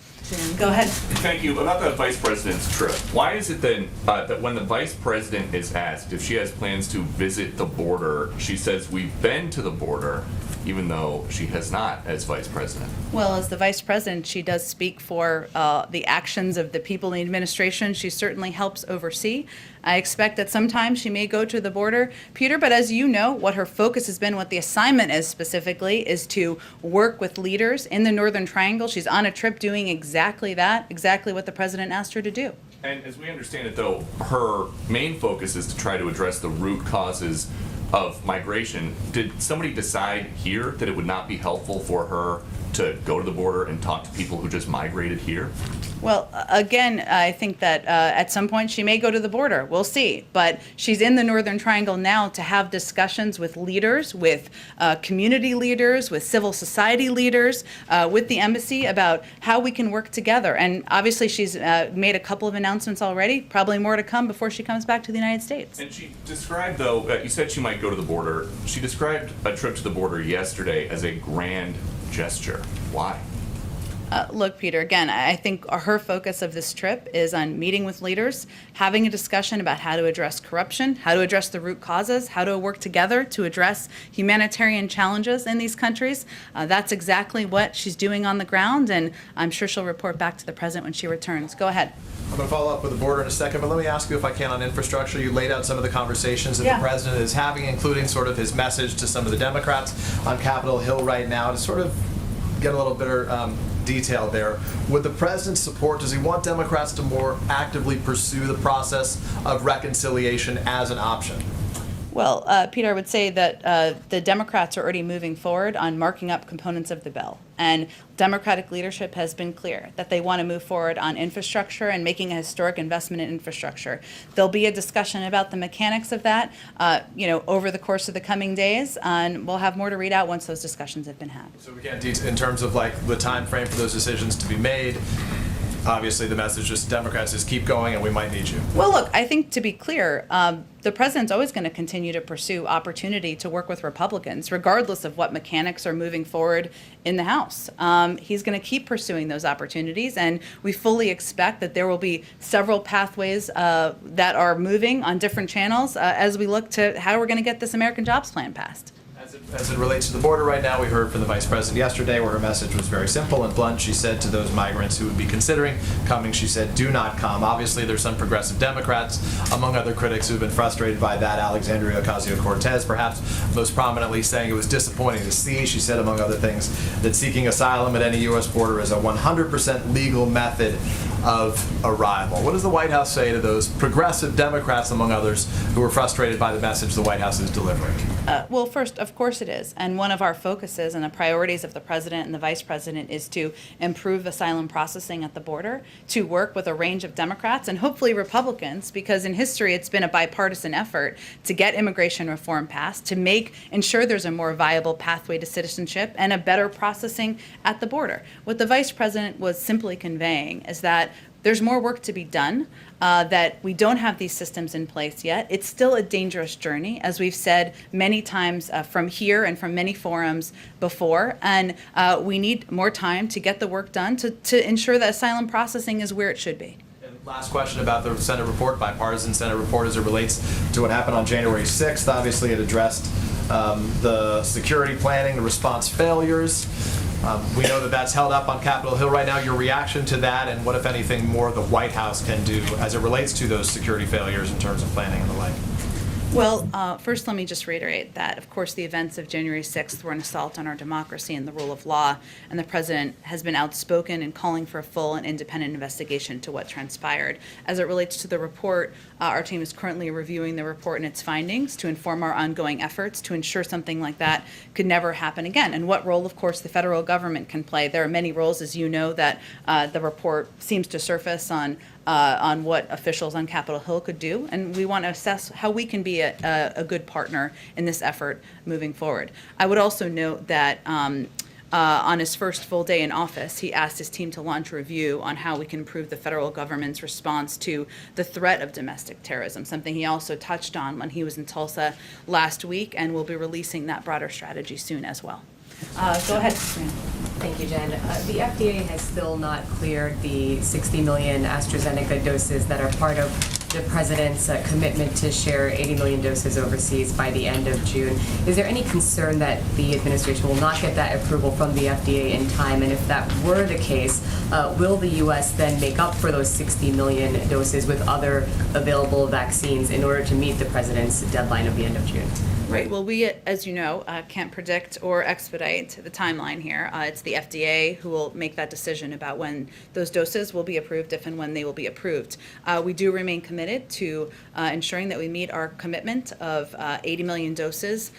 Go ahead. Thank you. About the vice president's trip, why is it then that when the vice president is asked if she has plans to visit the border, she says we've been to the border, even though she has not as vice president? Well, as the vice president, she does speak for the actions of the people in the administration. She certainly helps oversee. I expect that sometimes she may go to the border, Peter, but as you know, what her focus has been, what the assignment is specifically, is to work with leaders in the Northern Triangle. She's on a trip doing exactly that, exactly what the president asked her to do. And as we understand it, though, her main focus is to try to address the root causes of migration. Did somebody decide here that it would not be helpful for her to go to the border and talk to people who just migrated here? Well, again, I think that at some point she may go to the border. We'll see. But she's in the Northern Triangle now to have discussions with leaders, with community leaders, with civil society leaders, with the embassy about how we can work together. And obviously she's made a couple of announcements already, probably more to come before she comes back to the United States. And she described, though, you said she might go to the border. She described a trip to the border yesterday as a grand gesture. Why? Look, Peter, again, I think her focus of this trip is on meeting with leaders, having a discussion about how to address corruption, how to address the root causes, how to work together to address humanitarian challenges in these countries. That's exactly what she's doing on the ground, and I'm sure she'll report back to the president when she returns. Go ahead. I'm going to follow up with the border in a second, but let me ask you if I can on infrastructure. You laid out some of the conversations that the president is having, including sort of his message to some of the Democrats on Capitol Hill right now to sort of get a little better detail there. With the president's support, does he want Democrats to more actively pursue the process of reconciliation as an option? Well, Peter, I would say that the Democrats are already moving forward on marking up components of the bill. And Democratic leadership has been clear that they want to move forward on infrastructure and making a historic investment in infrastructure. There'll be a discussion about the mechanics of that, over the course of the coming days, and we'll have more to read out once those discussions have been had. So we can't, in terms of like the time frame for those decisions to be made, obviously the message is Democrats is keep going and we might need you. Well, look, I think to be clear, the president's always going to continue to pursue opportunity to work with Republicans, regardless of what mechanics are moving forward in the House. He's going to keep pursuing those opportunities, and we fully expect that there will be several pathways that are moving on different channels as we look to how we're going to get this American Jobs Plan passed. As it relates to the border right now, we heard from the vice president yesterday where her message was very simple and blunt. She said to those migrants who would be considering coming, she said, do not come. Obviously, there's some progressive Democrats, among other critics, who have been frustrated by that. Alexandria Ocasio-Cortez, perhaps most prominently, saying it was disappointing to see. She said, among other things, that seeking asylum at any U.S. border is a 100% legal method of arrival. What does the White House say to those progressive Democrats, among others, who are frustrated by the message the White House is delivering? Well, first, of course it is. And one of our focuses and the priorities of the president and the vice president is to improve asylum processing at the border, to work with a range of Democrats and hopefully Republicans, because in history it's been a bipartisan effort to get immigration reform passed, to ensure there's a more viable pathway to citizenship and a better processing at the border. What the vice president was simply conveying is that there's more work to be done, that we don't have these systems in place yet. It's still a dangerous journey, as we've said many times from here and from many forums before, and we need more time to get the work done to ensure that asylum processing is where it should be. And last question about the Senate report, bipartisan Senate report as it relates to what happened on January 6th. Obviously, it addressed the security planning, the response failures. We know that that's held up on Capitol Hill right now. Your reaction to that, and what, if anything, more the White House can do as it relates to those security failures in terms of planning and the like? Well, first let me just reiterate that, of course, the events of January 6th were an assault on our democracy and the rule of law, and the president has been outspoken in calling for a full and independent investigation to what transpired. As it relates to the report, our team is currently reviewing the report and its findings to inform our ongoing efforts to ensure something like that could never happen again, and what role, of course, the federal government can play. There are many roles, as you know, that the report seems to surface on what officials on Capitol Hill could do, and we want to assess how we can be a good partner in this effort moving forward. I would also note that on his first full day in office, he asked his team to launch a review on how we can improve the federal government's response to the threat of domestic terrorism, something he also touched on when he was in Tulsa last week, and we'll be releasing that broader strategy soon as well. Go ahead, Sameera. Thank you, Jen. The FDA has still not cleared the 60 million AstraZeneca doses that are part of the president's commitment to share 80 million doses overseas by the end of June. Is there any concern that the administration will not get that approval from the FDA in time? And if that were the case, will the U.S. then make up for those 60 million doses with other available vaccines in order to meet the president's deadline of the end of June? Right. Well, we, as you know, can't predict or expedite the timeline here. It's the FDA who will make that decision about when those doses will be approved, if and when they will be approved. We do remain committed to ensuring that we meet our commitment of 80 million doses,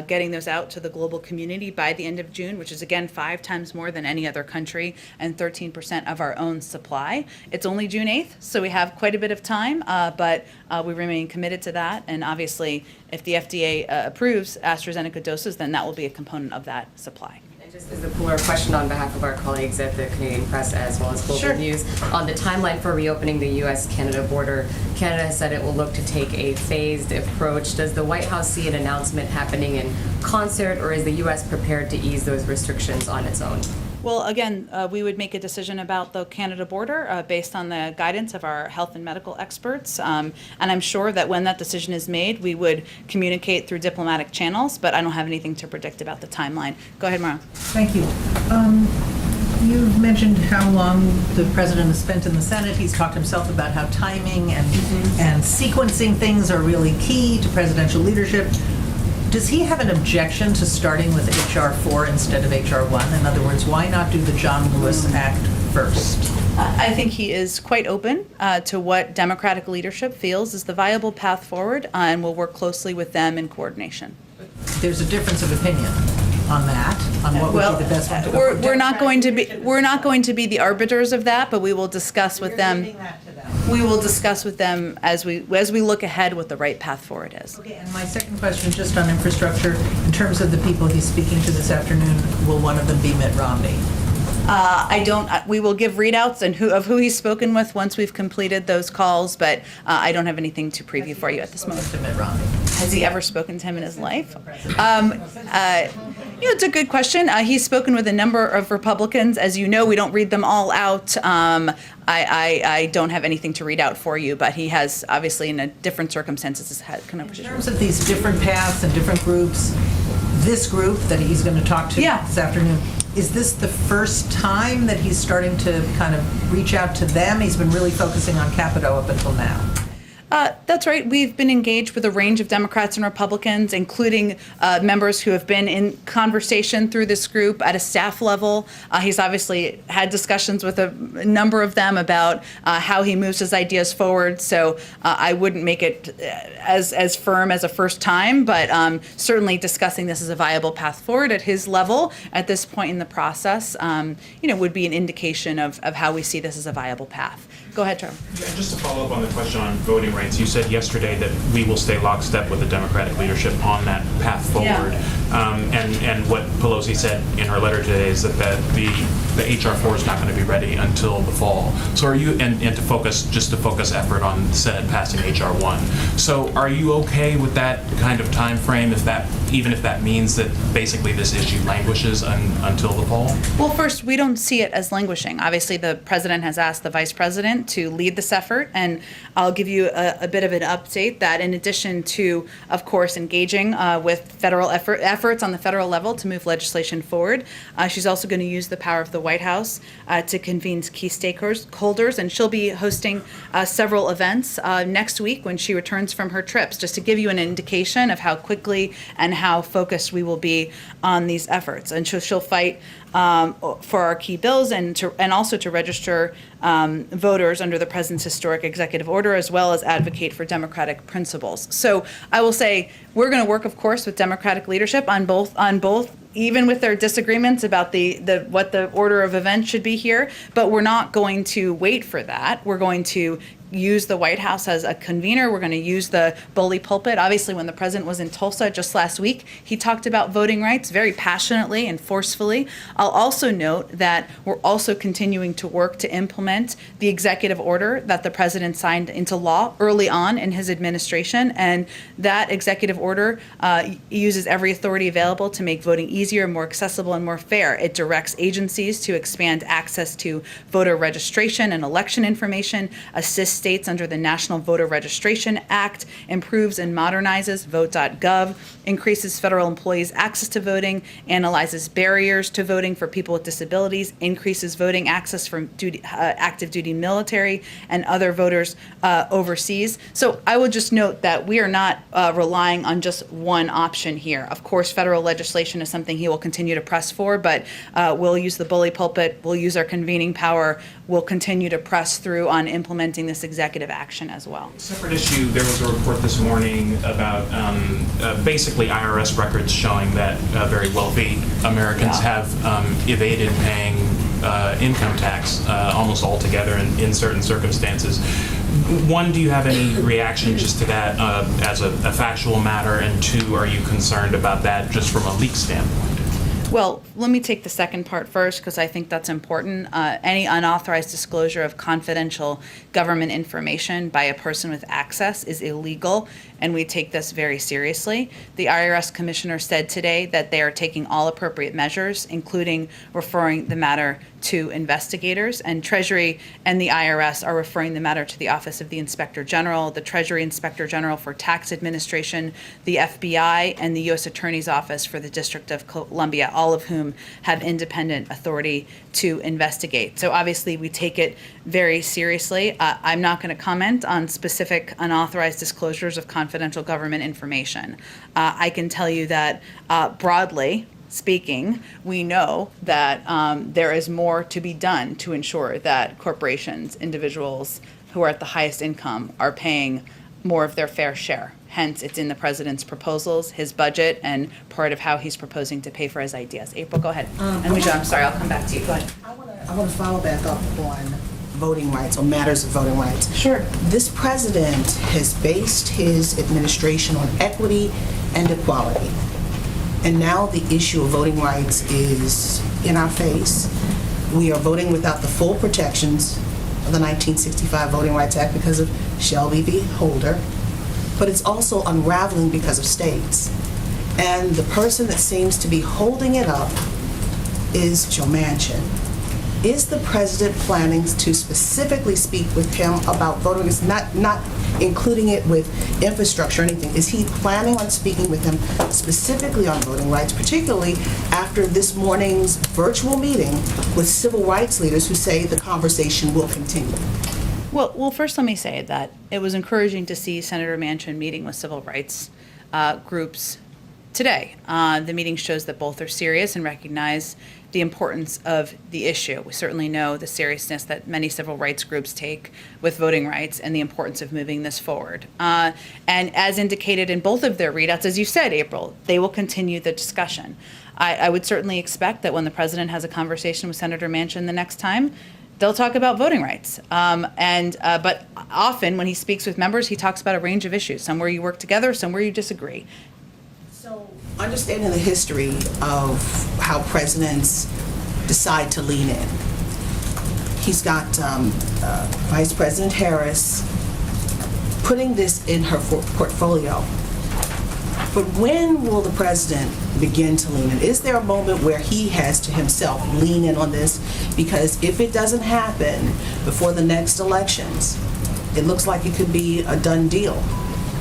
getting those out to the global community by the end of June, which is, again, 5 times more than any other country and 13% of our own supply. It's only June 8th, so we have quite a bit of time, but we remain committed to that. And obviously, if the FDA approves AstraZeneca doses, then that will be a component of that supply. And just as a cooler question on behalf of our colleagues at the Canadian Press as well as Global News, on the timeline for reopening the U.S.-Canada border, Canada has said it will look to take a phased approach. Does the White House see an announcement happening in concert, or is the U.S. prepared to ease those restrictions on its own? Well, again, we would make a decision about the Canada border based on the guidance of our health and medical experts. And I'm sure that when that decision is made, we would communicate through diplomatic channels, but I don't have anything to predict about the timeline. Go ahead, Mara. Thank you. You've mentioned how long the president has spent in the Senate. He's talked himself about how timing and sequencing things are really key to presidential leadership. Does he have an objection to starting with H.R. 4 instead of H.R. 1? In other words, why not do the John Lewis Act first? I think he is quite open to what Democratic leadership feels is the viable path forward, and will work closely with them in coordination. There's a difference of opinion on that, on what would be the best one to go for. We're not going to be the arbiters of that, but we will discuss with them. We will discuss with them as we look ahead what the right path forward is. Okay, and my second question, just on infrastructure, in terms of the people he's speaking to this afternoon, will one of them be Mitt Romney? We will give readouts of who he's spoken with once we've completed those calls, but I don't have anything to preview for you at this moment. To Mitt Romney. Has he ever spoken to him in his life? It's a good question. He's spoken with a number of Republicans. As you know, we don't read them all out. I don't have anything to read out for you, but he has, obviously, in a different circumstances, had conversations. In terms of these different paths and different groups, this group that he's going to talk to this afternoon, is this the first time that he's starting to kind of reach out to them? He's been really focusing on Capito up until now. That's right. We've been engaged with a range of Democrats and Republicans, including members who have been in conversation through this group at a staff level. He's obviously had discussions with a number of them about how he moves his ideas forward. So I wouldn't make it as firm as a first time, but certainly discussing this as a viable path forward at his level at this point in the process, would be an indication of how we see this as a viable path. Go ahead, Trevor. Yeah, just to follow up on the question on voting rights, you said yesterday that we will stay lockstep with the Democratic leadership on that path forward. And what Pelosi said in her letter today is that the H.R. 4 is not going to be ready until the fall. So are you, and to focus effort on the Senate passing H.R. 1. So are you okay with that kind of time frame, even if that means that basically this issue languishes until the fall? Well, first, we don't see it as languishing. Obviously, the president has asked the vice president to lead this effort, and I'll give you a bit of an update that in addition to, of course, engaging with federal efforts on the federal level to move legislation forward, she's also going to use the power of the White House to convene key stakeholders, and she'll be hosting several events next week when she returns from her trips, just to give you an indication of how quickly and how focused we will be on these efforts. And she'll fight for our key bills and also to register voters under the president's historic executive order, as well as advocate for democratic principles. So I will say we're going to work, of course, with Democratic leadership on both, even with their disagreements about what the order of events should be here. But we're not going to wait for that. We're going to use the White House as a convener. We're going to use the bully pulpit. Obviously, when the president was in Tulsa just last week, he talked about voting rights very passionately and forcefully. I'll also note that we're also continuing to work to implement the executive order that the president signed into law early on in his administration. And that executive order uses every authority available to make voting easier, more accessible, and more fair. It directs agencies to expand access to voter registration and election information, assists states under the National Voter Registration Act, improves and modernizes vote.gov, increases federal employees' access to voting, analyzes barriers to voting for people with disabilities, increases voting access for active duty military and other voters overseas. So I would just note that we are not relying on just one option here. Of course, federal legislation is something he will continue to press for, but we'll use the bully pulpit, we'll use our convening power, we'll continue to press through on implementing this executive action as well. Separate issue, there was a report this morning about basically IRS records showing that very wealthy Americans have evaded paying income tax almost altogether in certain circumstances. One, do you have any reaction just to that as a factual matter? And two, are you concerned about that just from a leak standpoint? Well, let me take the second part first because I think that's important. Any unauthorized disclosure of confidential government information by a person with access is illegal, and we take this very seriously. The IRS commissioner said today that they are taking all appropriate measures, including referring the matter to investigators, and Treasury and the IRS are referring the matter to the Office of the Inspector General, the Treasury Inspector General for Tax Administration, the FBI, and the U.S. Attorney's Office for the District of Columbia, all of whom have independent authority to investigate. So obviously we take it very seriously. I'm not going to comment on specific unauthorized disclosures of confidential government information. I can tell you that broadly speaking, we know that there is more to be done to ensure that corporations, individuals who are at the highest income are paying more of their fair share. Hence, it's in the president's proposals, his budget, and part of how he's proposing to pay for his ideas. April, go ahead. And Michelle, I'm sorry, I'll come back to you. Go ahead. I want to follow back up on voting rights, or matters of voting rights. Sure. This president has based his administration on equity and equality. And now the issue of voting rights is in our face. We are voting without the full protections of the 1965 Voting Rights Act because of Shelby v. Holder, but it's also unraveling because of states. And the person that seems to be holding it up is Joe Manchin. Is the president planning to specifically speak with him about voting rights, not including it with infrastructure or anything? Is he planning on speaking with him specifically on voting rights, particularly after this morning's virtual meeting with civil rights leaders who say the conversation will continue? Well, first let me say that it was encouraging to see Senator Manchin meeting with civil rights groups today. The meeting shows that both are serious and recognize the importance of the issue. We certainly know the seriousness that many civil rights groups take with voting rights and the importance of moving this forward. And as indicated in both of their readouts, as you said, April, they will continue the discussion. I would certainly expect that when the president has a conversation with Senator Manchin the next time, they'll talk about voting rights. But often when he speaks with members, he talks about a range of issues, some where you work together, some where you disagree. Understanding the history of how presidents decide to lean in. He's got Vice President Harris putting this in her portfolio. But when will the president begin to lean in? Is there a moment where he has to himself lean in on this? Because if it doesn't happen before the next elections, it looks like it could be a done deal.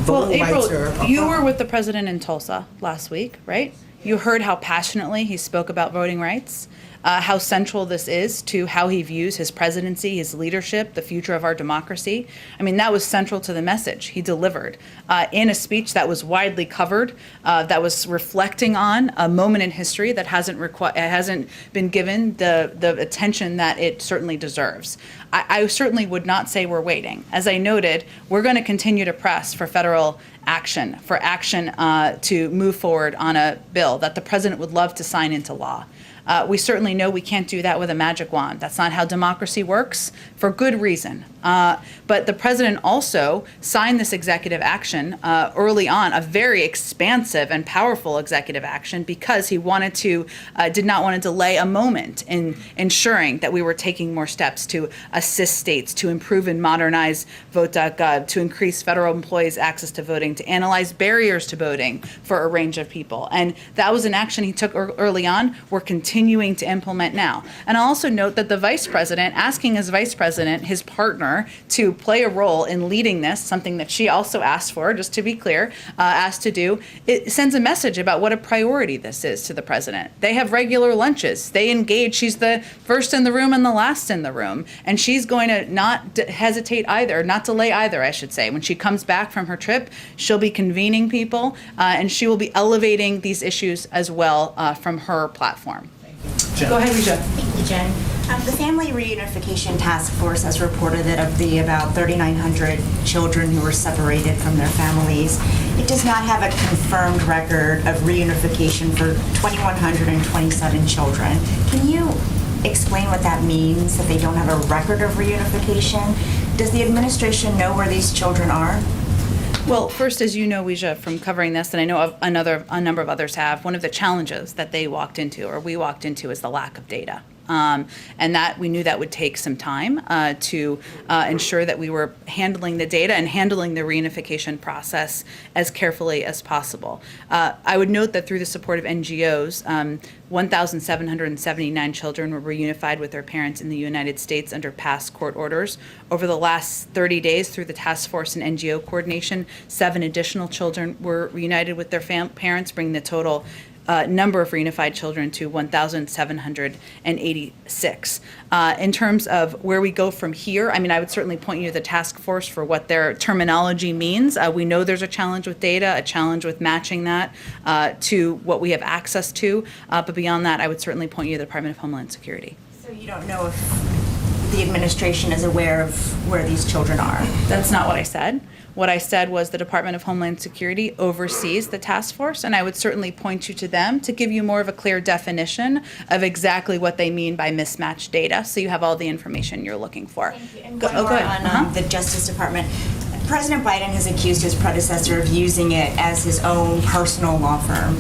Well, April, you were with the president in Tulsa last week, right? You heard how passionately he spoke about voting rights, how central this is to how he views his presidency, his leadership, the future of our democracy. I mean, that was central to the message he delivered in a speech that was widely covered, that was reflecting on a moment in history that hasn't been given the attention that it certainly deserves. I certainly would not say we're waiting. As I noted, we're going to continue to press for federal action, to move forward on a bill that the president would love to sign into law. We certainly know we can't do that with a magic wand. That's not how democracy works, for good reason. But the president also signed this executive action early on, a very expansive and powerful executive action, because he did not want to delay a moment in ensuring that we were taking more steps to assist states, to improve and modernize Vote.gov, to increase federal employees' access to voting, to analyze barriers to voting for a range of people. And that was an action he took early on. We're continuing to implement now. And I'll also note that the vice president, asking his vice president, his partner, to play a role in leading this, something that she also asked for, just to be clear, asked to do, it sends a message about what a priority this is to the president. They have regular lunches. They engage. She's the first in the room and the last in the room. And she's going to not hesitate either, not delay either, I should say. When she comes back from her trip, she'll be convening people, and she will be elevating these issues as well from her platform. Go ahead, Rija. Thank you, Jen. The Family Reunification Task Force has reported that of the about 3,900 children who were separated from their families, it does not have a confirmed record of reunification for 2,127 children. Can you explain what that means, that they don't have a record of reunification? Does the administration know where these children are? Well, first, as you know, Weijia, from covering this, and I know a number of others have, one of the challenges that they walked into, or we walked into, is the lack of data. And that we knew that would take some time to ensure that we were handling the data and handling the reunification process as carefully as possible. I would note that through the support of NGOs, 1,779 children were reunified with their parents in the United States under past court orders. Over the last 30 days, through the task force and NGO coordination, 7 additional children were reunited with their parents, bringing the total number of reunified children to 1,786. In terms of where we go from here, I mean, I would certainly point you to the task force for what their terminology means. We know there's a challenge with data, a challenge with matching that to what we have access to. But beyond that, I would certainly point you to the Department of Homeland Security. So you don't know if the administration is aware of where these children are? That's not what I said. What I said was the Department of Homeland Security oversees the task force, and I would certainly point you to them to give you more of a clear definition of exactly what they mean by mismatched data, so you have all the information you're looking for. Thank you. And one more on the Justice Department. President Biden has accused his predecessor of using it as his own personal law firm.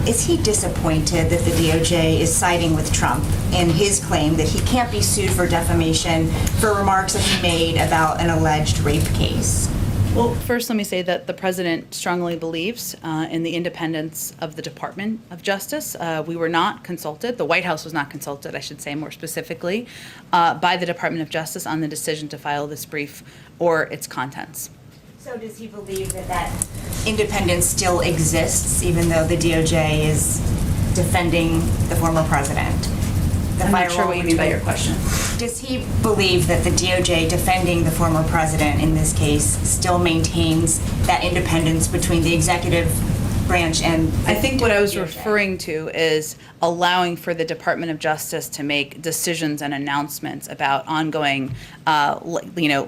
Is he disappointed that the DOJ is siding with Trump in his claim that he can't be sued for defamation for remarks that he made about an alleged rape case? Well, first, let me say that the president strongly believes in the independence of the Department of Justice. We were not consulted, the White House was not consulted, I should say more specifically, by the Department of Justice on the decision to file this brief or its contents. So does he believe that that independence still exists, even though the DOJ is defending the former president? I'm not sure what you mean by your question. Does he believe that the DOJ defending the former president in this case still maintains that independence between the executive branch and I think what I was referring to is allowing for the Department of Justice to make decisions and announcements about ongoing,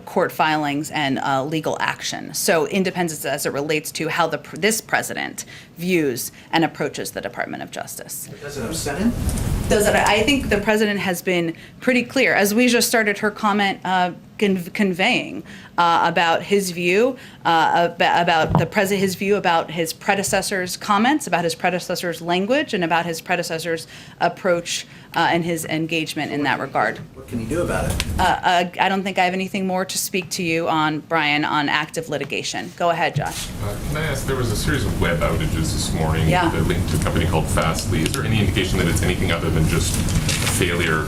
court filings and legal action. So independence as it relates to how this president views and approaches the Department of Justice. Does it upset him? I think the president has been pretty clear, as we just started her comment conveying about his view his view about his predecessor's comments, about his predecessor's language, and about his predecessor's approach and his engagement in that regard. What can he do about it? I don't think I have anything more to speak to you on, Brian, on active litigation. Go ahead, Josh. Can I ask, there was a series of web outages this morning that linked to a company called Fazili. Is there any indication that it's anything other than just a failure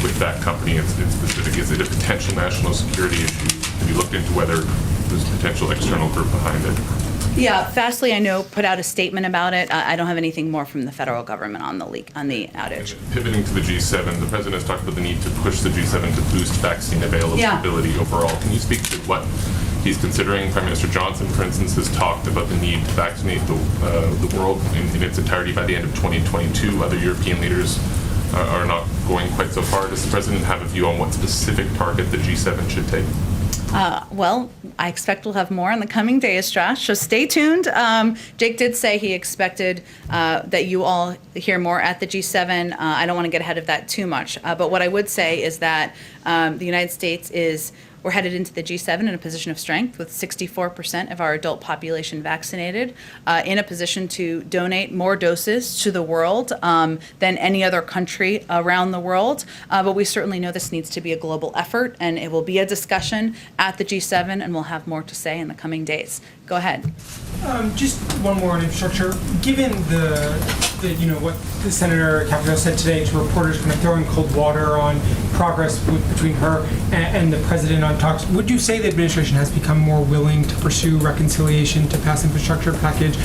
with that company? It's specific. Is it a potential national security issue? Have you looked into whether there's a potential external group behind it? Yeah, Fazili, I know, put out a statement about it. I don't have anything more from the federal government on the outage. Pivoting to the G7, the president has talked about the need to push the G7 to boost vaccine availability overall. Can you speak to what he's considering? Prime Minister Johnson, for instance, has talked about the need to vaccinate the world in its entirety by the end of 2022. Other European leaders are not going quite so far. Does the president have a view on what specific target the G7 should take? Well, I expect we'll have more in the coming days, Josh, so stay tuned. Jake did say he expected that you all hear more at the G7. I don't want to get ahead of that too much, but what I would say is that the United States we're headed into the G7 in a position of strength with 64% of our adult population vaccinated, in a position to donate more doses to the world than any other country around the world. But we certainly know this needs to be a global effort, and it will be a discussion at the G7, and we'll have more to say in the coming days. Go ahead. Just one more on infrastructure. Given what the Senator Capito said today to reporters, kind of throwing cold water on progress between her and the president on talks, would you say the administration has become more willing to pursue reconciliation to pass infrastructure package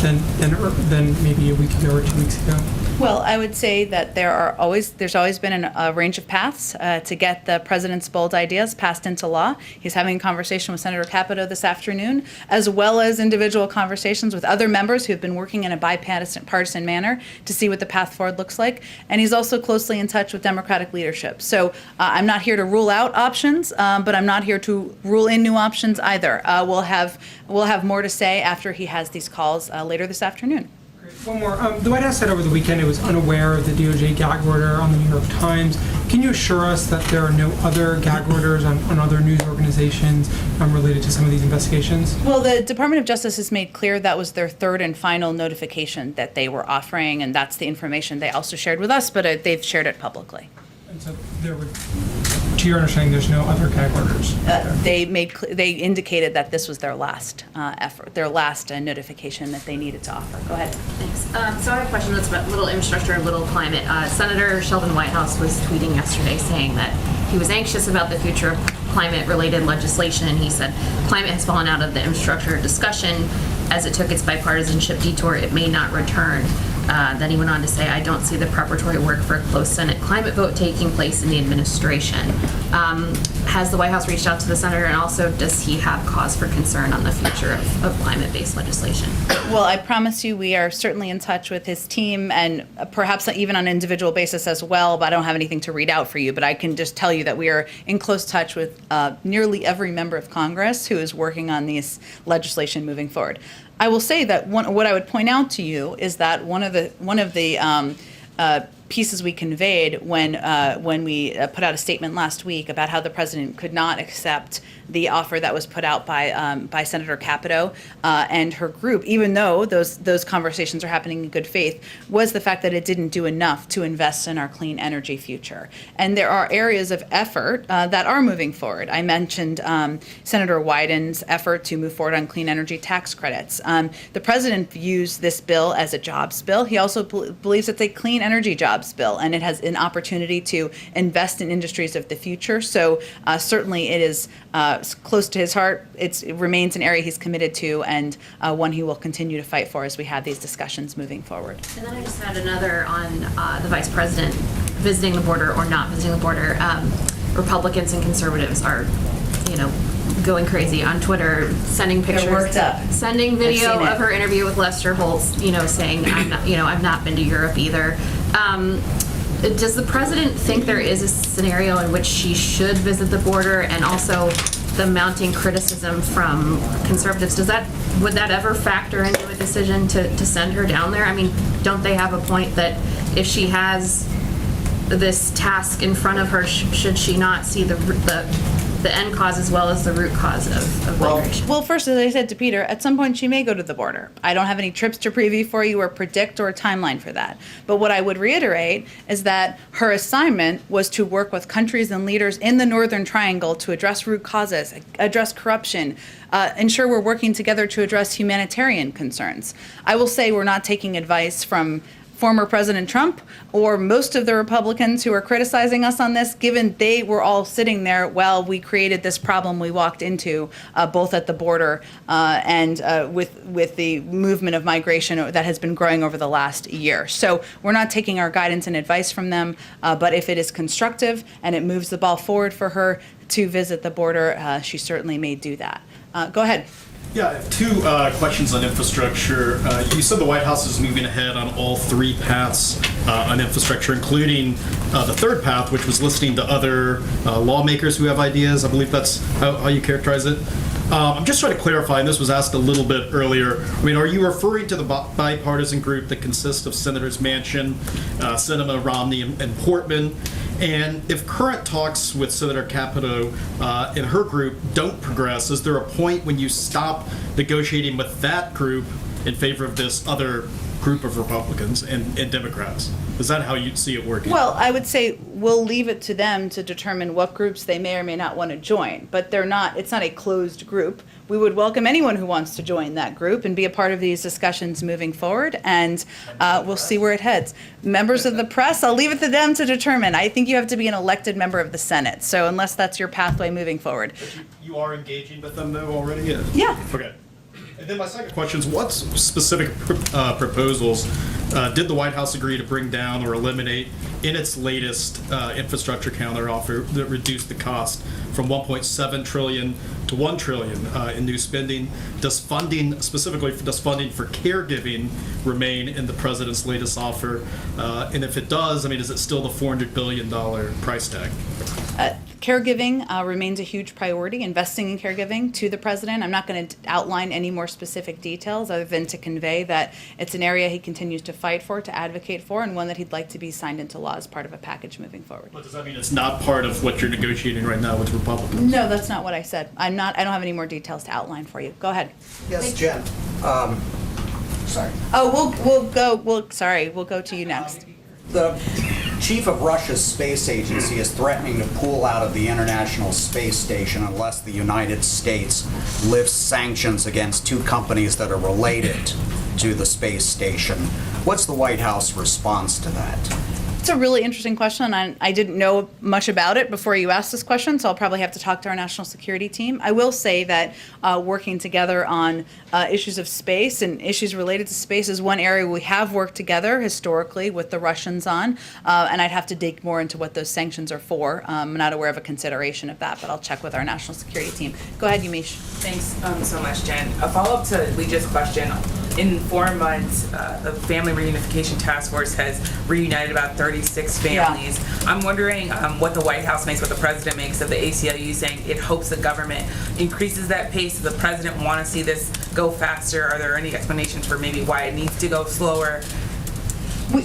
than maybe a week ago or 2 weeks ago? Well, I would say that there's always been a range of paths to get the president's bold ideas passed into law. He's having a conversation with Senator Capito this afternoon, as well as individual conversations with other members who have been working in a bipartisan manner to see what the path forward looks like. And he's also closely in touch with Democratic leadership. So I'm not here to rule out options, but I'm not here to rule in new options either. We'll have more to say after he has these calls later this afternoon. One more. The White House said over the weekend it was unaware of the DOJ gag order on the New York Times. Can you assure us that there are no other gag orders on other news organizations related to some of these investigations? Well, the Department of Justice has made clear that was their third and final notification that they were offering, and that's the information they also shared with us, but they've shared it publicly. And so there would, to your understanding, there's no other gag orders? They indicated that this was their last effort, their last notification that they needed to offer. Go ahead. Thanks. So I have a question that's about little infrastructure, little climate. Senator Sheldon Whitehouse was tweeting yesterday saying that he was anxious about the future of climate-related legislation. He said climate has fallen out of the infrastructure discussion. As it took its bipartisanship detour, it may not return. Then he went on to say, I don't see the preparatory work for a close Senate climate vote taking place in the administration. Has the White House reached out to the senator, and also does he have cause for concern on the future of climate-based legislation? Well, I promise you we are certainly in touch with his team, and perhaps even on an individual basis as well, but I don't have anything to read out for you. But I can just tell you that we are in close touch with nearly every member of Congress who is working on this legislation moving forward. I will say that what I would point out to you is that one of the pieces we conveyed when we put out a statement last week about how the president could not accept the offer that was put out by Senator Capito and her group, even though those conversations are happening in good faith, was the fact that it didn't do enough to invest in our clean energy future. And there are areas of effort that are moving forward. I mentioned Senator Wyden's effort to move forward on clean energy tax credits. The president views this bill as a jobs bill. He also believes it's a clean energy jobs bill, and it has an opportunity to invest in industries of the future. So certainly it is close to his heart. It remains an area he's committed to, and one he will continue to fight for as we have these discussions moving forward. And then I just had another on the vice president visiting the border or not visiting the border. Republicans and conservatives are, going crazy on Twitter, sending pictures, They're worked up. sending video I've seen of her interview with Lester Holt, saying I've not been to Europe either. Does the president think there is a scenario in which she should visit the border, and also the mounting criticism from conservatives? Would that ever factor into a decision to send her down there? I mean, don't they have a point that if she has this task in front of her, should she not see the end cause as well as the root cause of migration? Well, first, as I said to Peter, at some point she may go to the border. I don't have any trips to preview for you or predict or a timeline for that. But what I would reiterate is that her assignment was to work with countries and leaders in the Northern Triangle to address root causes, address corruption, ensure we're working together to address humanitarian concerns. I will say we're not taking advice from former President Trump or most of the Republicans who are criticizing us on this, given they were all sitting there while we created this problem we walked into, both at the border and with the movement of migration that has been growing over the last year. So we're not taking our guidance and advice from them, but if it is constructive and it moves the ball forward for her to visit the border, she certainly may do that. Go ahead. Yeah, I have two questions on infrastructure. You said the White House is moving ahead on all three paths on infrastructure, including the third path, which was listening to other lawmakers who have ideas. I believe that's how you characterize it. I'm just trying to clarify, and this was asked a little bit earlier. I mean, are you referring to the bipartisan group that consists of Senators Manchin, Sinema, Romney, and Portman? And if current talks with Senator Capito and her group don't progress, is there a point when you stop negotiating with that group in favor of this other group of Republicans and Democrats? Is that how you see it working? Well, I would say we'll leave it to them to determine what groups they may or may not want to join, but it's not a closed group. We would welcome anyone who wants to join that group and be a part of these discussions moving forward, and we'll see where it heads. Members of the press, I'll leave it to them to determine. I think you have to be an elected member of the Senate, so unless that's your pathway moving forward. But you are engaging with them though already? Yeah. Okay. And then my second question is, what specific proposals did the White House agree to bring down or eliminate in its latest infrastructure counteroffer that reduced the cost from 1.7 trillion to 1 trillion in new spending? Does funding for caregiving remain in the president's latest offer? And if it does, is it still the $400 billion price tag? Caregiving remains a huge priority, investing in caregiving to the president. I'm not going to outline any more specific details other than to convey that it's an area he continues to fight for, to advocate for, and one that he'd like to be signed into law as part of a package moving forward. But does that mean it's not part of what you're negotiating right now with Republicans? No, that's not what I said. I don't have any more details to outline for you. Go ahead. Yes, Jen. Sorry. Oh, we'll go to you next. The chief of Russia's space agency is threatening to pull out of the International Space Station unless the United States lifts sanctions against two companies that are related to the space station. What's the White House response to that? It's a really interesting question, and I didn't know much about it before you asked this question, so I'll probably have to talk to our national security team. I will say that working together on issues of space and issues related to space is one area we have worked together historically with the Russians on, and I'd have to dig more into what those sanctions are for. I'm not aware of a consideration of that, but I'll check with our national security team. Go ahead, Yamiche. Thanks so much, Jen. A follow-up to Leja's question. In 4 months, the Family Reunification Task Force has reunited about 36 families. Yeah. I'm wondering what the White House makes, what the president makes of the ACLU saying it hopes the government increases that pace. Does the president want to see this go faster? Are there any explanations for maybe why it needs to go slower?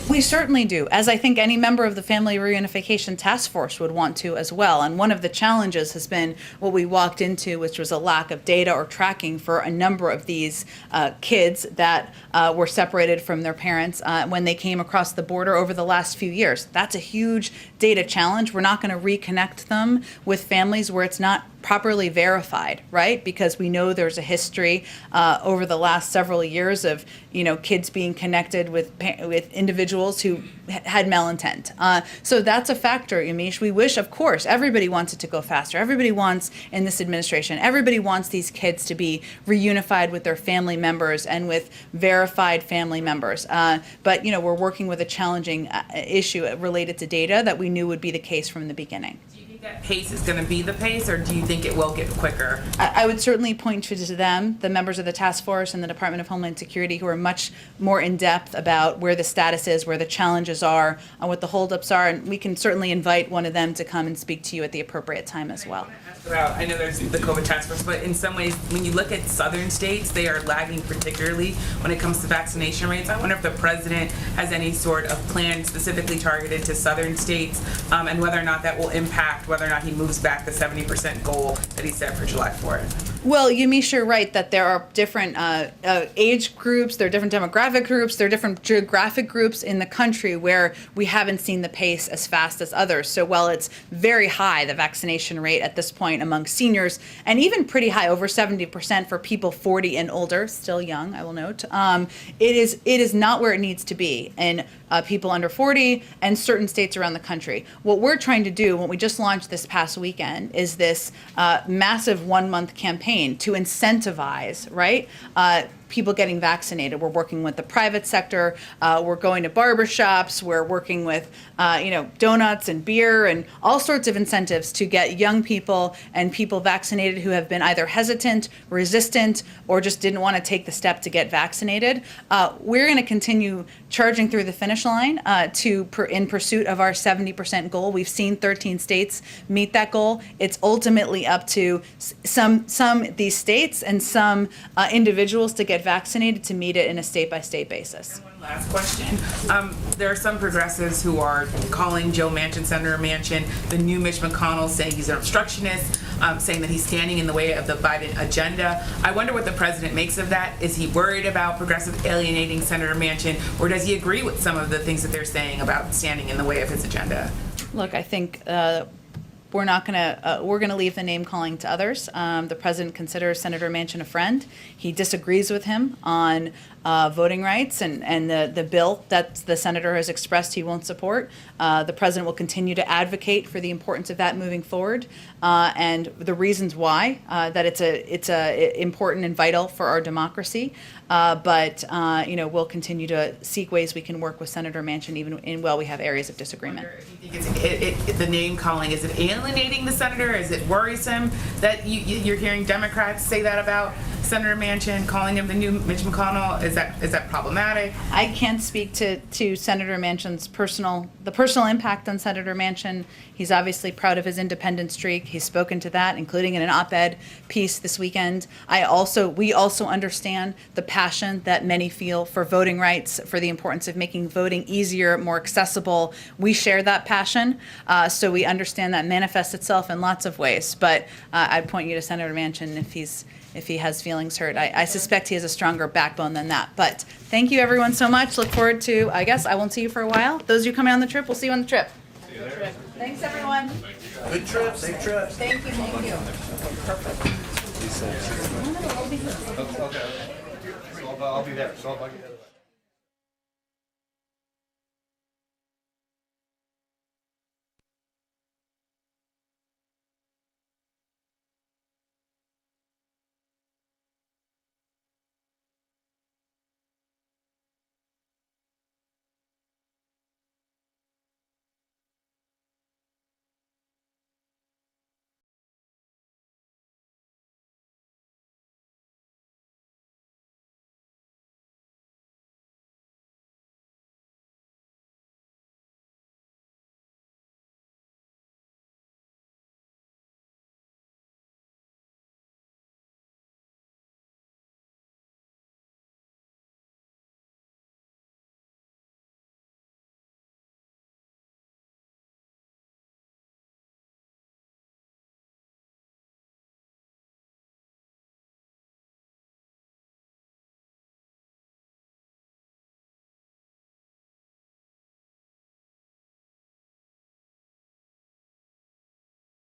We certainly do, as I think any member of the Family Reunification Task Force would want to as well. And one of the challenges has been what we walked into, which was a lack of data or tracking for a number of these kids that were separated from their parents when they came across the border over the last few years. That's a huge data challenge. We're not going to reconnect them with families where it's not properly verified, right? Because we know there's a history over the last several years of, kids being connected with individuals who had malintent. So that's a factor, Yamiche. We wish, of course, everybody wants it to go faster. Everybody wants, in this administration, everybody wants these kids to be reunified with their family members and with verified family members. But, we're working with a challenging issue related to data that we knew would be the case from the beginning. That pace is going to be the pace, or do you think it will get quicker? I would certainly point to them, the members of the task force and the Department of Homeland Security, who are much more in depth about where the status is, where the challenges are, and what the holdups are. And we can certainly invite one of them to come and speak to you at the appropriate time as well. I know there's the COVID task force, but in some ways, when you look at southern states, they are lagging particularly when it comes to vaccination rates. I wonder if the president has any sort of plan specifically targeted to southern states, and whether or not that will impact whether or not he moves back the 70% goal that he set for July 4th. Well, Yamiche, you're right that there are different age groups, there are different demographic groups, there are different geographic groups in the country where we haven't seen the pace as fast as others. So while it's very high, the vaccination rate at this point among seniors, and even pretty high, over 70% for people 40 and older, still young, I will note, it is not where it needs to be in people under 40 and certain states around the country. What we're trying to do, what we just launched this past weekend, is this massive 1-month campaign to incentivize, right? People getting vaccinated. We're working with the private sector. We're going to barbershops. We're working with, donuts and beer and all sorts of incentives to get young people and people vaccinated who have been either hesitant, resistant, or just didn't want to take the step to get vaccinated. We're going to continue charging through the finish line in pursuit of our 70% goal. We've seen 13 states meet that goal. It's ultimately up to some of these states and some individuals to get vaccinated to meet it in a state-by-state basis. And one last question. There are some progressives who are calling Joe Manchin, Senator Manchin, the new Mitch McConnell, saying he's an obstructionist, saying that he's standing in the way of the Biden agenda. I wonder what the president makes of that. Is he worried about progressive alienating Senator Manchin, or does he agree with some of the things that they're saying about standing in the way of his agenda? Look, I think we're going to leave the name calling to others. The president considers Senator Manchin a friend. He disagrees with him on voting rights and the bill that the senator has expressed he won't support. The president will continue to advocate for the importance of that moving forward, and the reasons why, that it's important and vital for our democracy. But we'll continue to seek ways we can work with Senator Manchin even while we have areas of disagreement. The name calling, is it alienating the senator? Is it worrisome that you're hearing Democrats say that about Senator Manchin, calling him the new Mitch McConnell? Is that problematic? I can't speak to Senator Manchin's personal impact on Senator Manchin. He's obviously proud of his independent streak. He's spoken to that, including in an op-ed piece this weekend. We also understand the passion that many feel for voting rights, for the importance of making voting easier, more accessible. We share that passion, so we understand that manifests itself in lots of ways. But I'd point you to Senator Manchin if he has feelings hurt. I suspect he has a stronger backbone than that. But thank you everyone so much. Look forward to, I guess I won't see you for a while. Those of you coming on the trip, we'll see you on the trip. See you there. Thanks everyone. Good trip, safe trip. Thank you, thank you. Okay. So I'll be there. So I'll bug you.